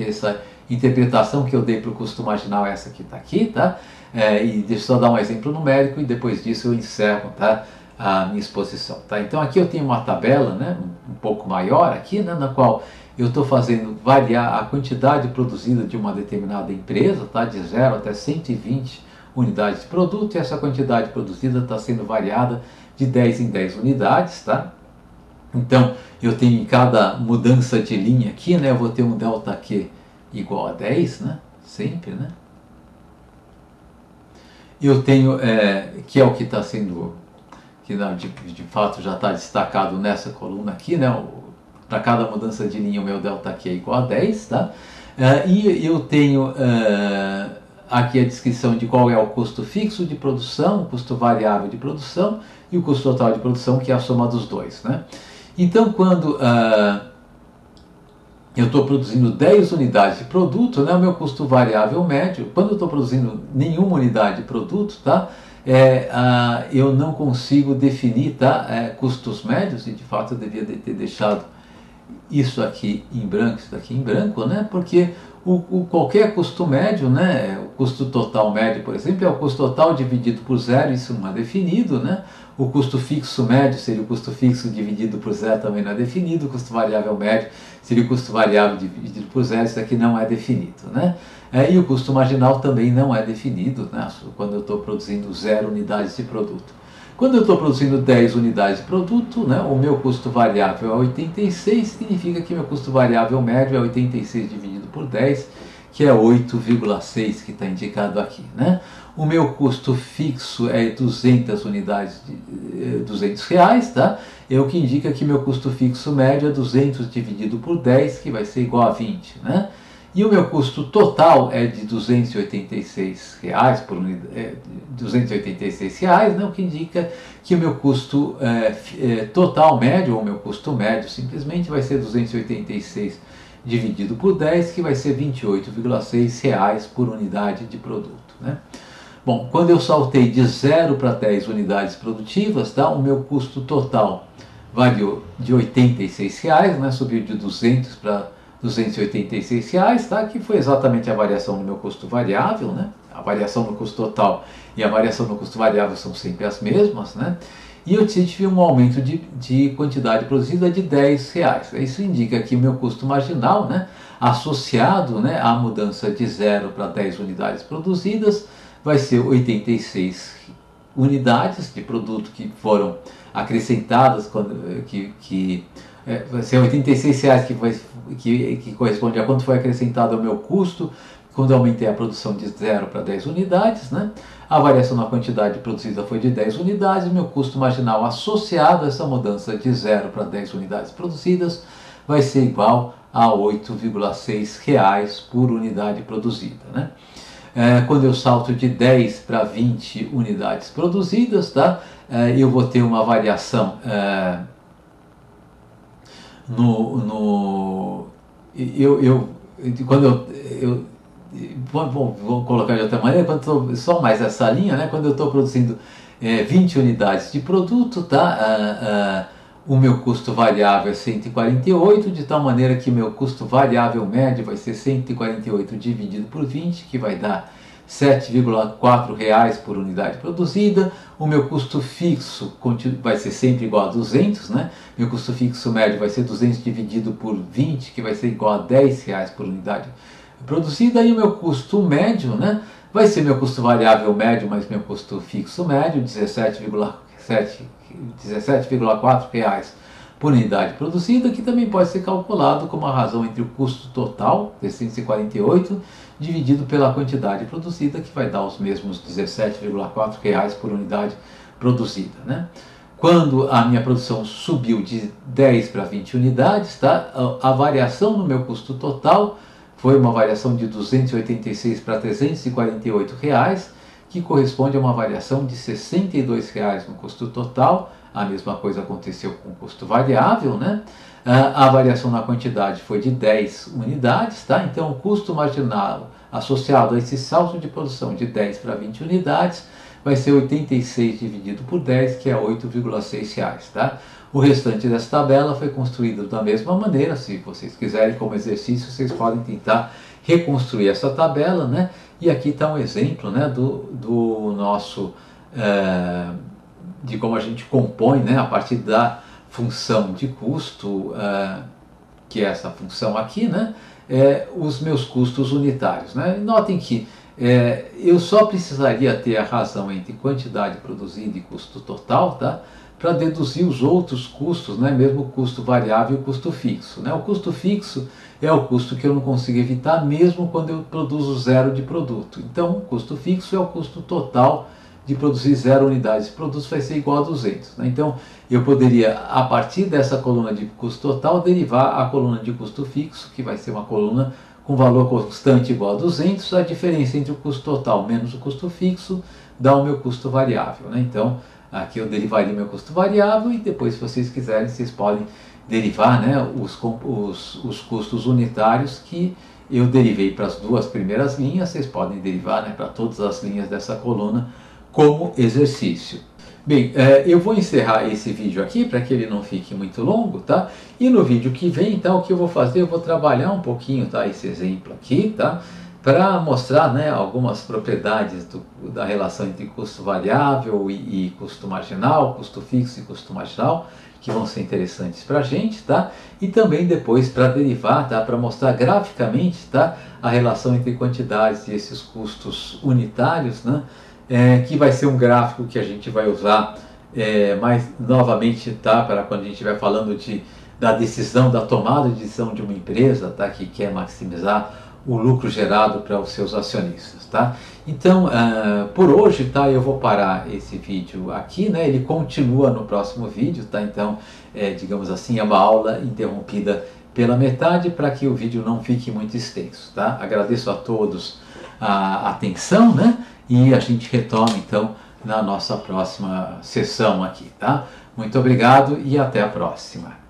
essa interpretação que eu dei para o custo marginal, essa que está aqui, tá? E deixa eu só dar um exemplo numérico e depois disso eu encerro, tá, a minha exposição. Tá? Então aqui eu tenho uma tabela, né, um pouco maior aqui, né, na qual eu estou fazendo variar a quantidade produzida de uma determinada empresa, tá, de 0 até 120 unidades de produto, e essa quantidade produzida está sendo variada de 10 em 10 unidades. Tá? Então eu tenho em cada mudança de linha aqui, né, eu vou ter um delta Q igual a 10, né, sempre, né? Eu tenho, que é o que está sendo, que de fato já está destacado nessa coluna aqui, né? Para cada mudança de linha o meu delta Q é igual a 10, tá? E eu tenho aqui a descrição de qual é o custo fixo de produção, o custo variável de produção e o custo total de produção, que é a soma dos dois, né? Então, quando eu estou produzindo 10 unidades de produto, né, o meu custo variável médio, quando eu estou produzindo nenhuma unidade de produto, tá, eu não consigo definir, tá, custos médios, e de fato eu devia ter deixado isso aqui em branco, isso daqui em branco, né, porque qualquer custo médio, né, o custo total médio, por exemplo, é o custo total dividido por zero, isso não é definido, né? O custo fixo médio seria o custo fixo dividido por zero, também não é definido. O custo variável médio seria o custo variável dividido por zero, isso aqui não é definido, né? E o custo marginal também não é definido, né, quando eu estou produzindo 0 unidades de produto. Quando eu estou produzindo 10 unidades de produto, né, o meu custo variável é 86, significa que meu custo variável médio é 86 dividido por 10, que é 8,6, que está indicado aqui, né? O meu custo fixo é 200 unidades de R$200, tá? É o que indica que meu custo fixo médio é 200 dividido por 10, que vai ser igual a 20, né? E o meu custo total é de R$286 por unidade, R$286, né? O que indica que o meu custo total médio, ou meu custo médio, simplesmente vai ser 286 dividido por 10, que vai ser R$28,6 por unidade de produto, né? Bom, quando eu saltei de 0 para 10 unidades produtivas, tá, o meu custo total variou de R$86, né, subiu de 200 para R$286, tá, que foi exatamente a variação no meu custo variável, né? A variação no custo total e a variação no custo variável são sempre as mesmas, né? E eu tive um aumento de quantidade produzida de R$10. Isso indica que o meu custo marginal, né, associado, né, à mudança de 0 para 10 unidades produzidas, vai ser 86 unidades de produto que foram acrescentadas, vai ser R$86 que corresponde a quanto foi acrescentado ao meu custo quando eu aumentei a produção de 0 para 10 unidades, né? A variação na quantidade produzida foi de 10 unidades, o meu custo marginal associado a essa mudança de 0 para 10 unidades produzidas vai ser igual a R$8,6 por unidade produzida, né? Quando eu salto de 10 para 20 unidades produzidas, tá? Eu vou ter uma variação vou colocar de outra maneira, só mais essa linha, né? Quando eu estou produzindo 20 unidades de produto, tá? O meu custo variável é 148, de tal maneira que meu custo variável médio vai ser 148 dividido por 20, que vai dar R$7,4 por unidade produzida. O meu custo fixo vai ser sempre igual a 200, né? Meu custo fixo médio vai ser 200 dividido por 20, que vai ser igual a R$10 por unidade produzida. E o meu custo médio, né, vai ser meu custo variável médio mais meu custo fixo médio, R$17,4 por unidade produzida, que também pode ser calculado como a razão entre o custo total, 648, dividido pela quantidade produzida, que vai dar os mesmos R$17,4 por unidade produzida, né? Quando a minha produção subiu de 10 para 20 unidades, tá? A variação no meu custo total foi uma variação de 286 para R$348, que corresponde a uma variação de R$62 no custo total. A mesma coisa aconteceu com o custo variável, né? A variação na quantidade foi de 10 unidades, tá? Então o custo marginal associado a esse salto de produção de 10 para 20 unidades vai ser 86 dividido por 10, que é R$8,6, tá? O restante dessa tabela foi construído da mesma maneira. Se vocês quiserem, como exercício, vocês podem tentar reconstruir essa tabela, né? E aqui está um exemplo, né, do nosso, de como a gente compõe, né, a partir da função de custo, que é essa função aqui, né, os meus custos unitários. Né? Notem que eu só precisaria ter a razão entre quantidade produzida e custo total, tá? Para deduzir os outros custos, né? Mesmo o custo variável e o custo fixo. Né? O custo fixo é o custo que eu não consigo evitar mesmo quando eu produzo zero de produto. Então, o custo fixo é o custo total de produzir 0 unidades de produtos, vai ser igual a 200. Né? Então, eu poderia, a partir dessa coluna de custo total, derivar a coluna de custo fixo, que vai ser uma coluna com valor constante igual a 200, a diferença entre o custo total menos o custo fixo dá o meu custo variável. Né? Então, aqui eu derivaria meu custo variável e depois, se vocês quiserem, vocês podem derivar, né, os custos unitários que eu derivei para as duas primeiras linhas, vocês podem derivar, né, para todas as linhas dessa coluna como exercício. Bem, eu vou encerrar esse vídeo aqui para que ele não fique muito longo, tá? E no vídeo que vem, então, o que eu vou fazer? Eu vou trabalhar um pouquinho, tá, esse exemplo aqui, tá? Para mostrar, né, algumas propriedades da relação entre custo variável e custo marginal, custo fixo e custo marginal, que vão ser interessantes para a gente, tá? E também depois para derivar, tá? Para mostrar graficamente, tá? A relação entre quantidades e esses custos unitários, né? Que vai ser um gráfico que a gente vai usar mais novamente, tá? Para quando a gente estiver falando da decisão, da tomada de decisão de uma empresa, tá? Que quer maximizar o lucro gerado para os seus acionistas, tá? Então, por hoje, tá? Eu vou parar esse vídeo aqui, né? Ele continua no próximo vídeo, tá? Então, digamos assim, é uma aula interrompida pela metade para que o vídeo não fique muito extenso, tá? Agradeço a todos a atenção, né? E a gente retoma, então, na nossa próxima sessão aqui, tá? Muito obrigado e até a próxima.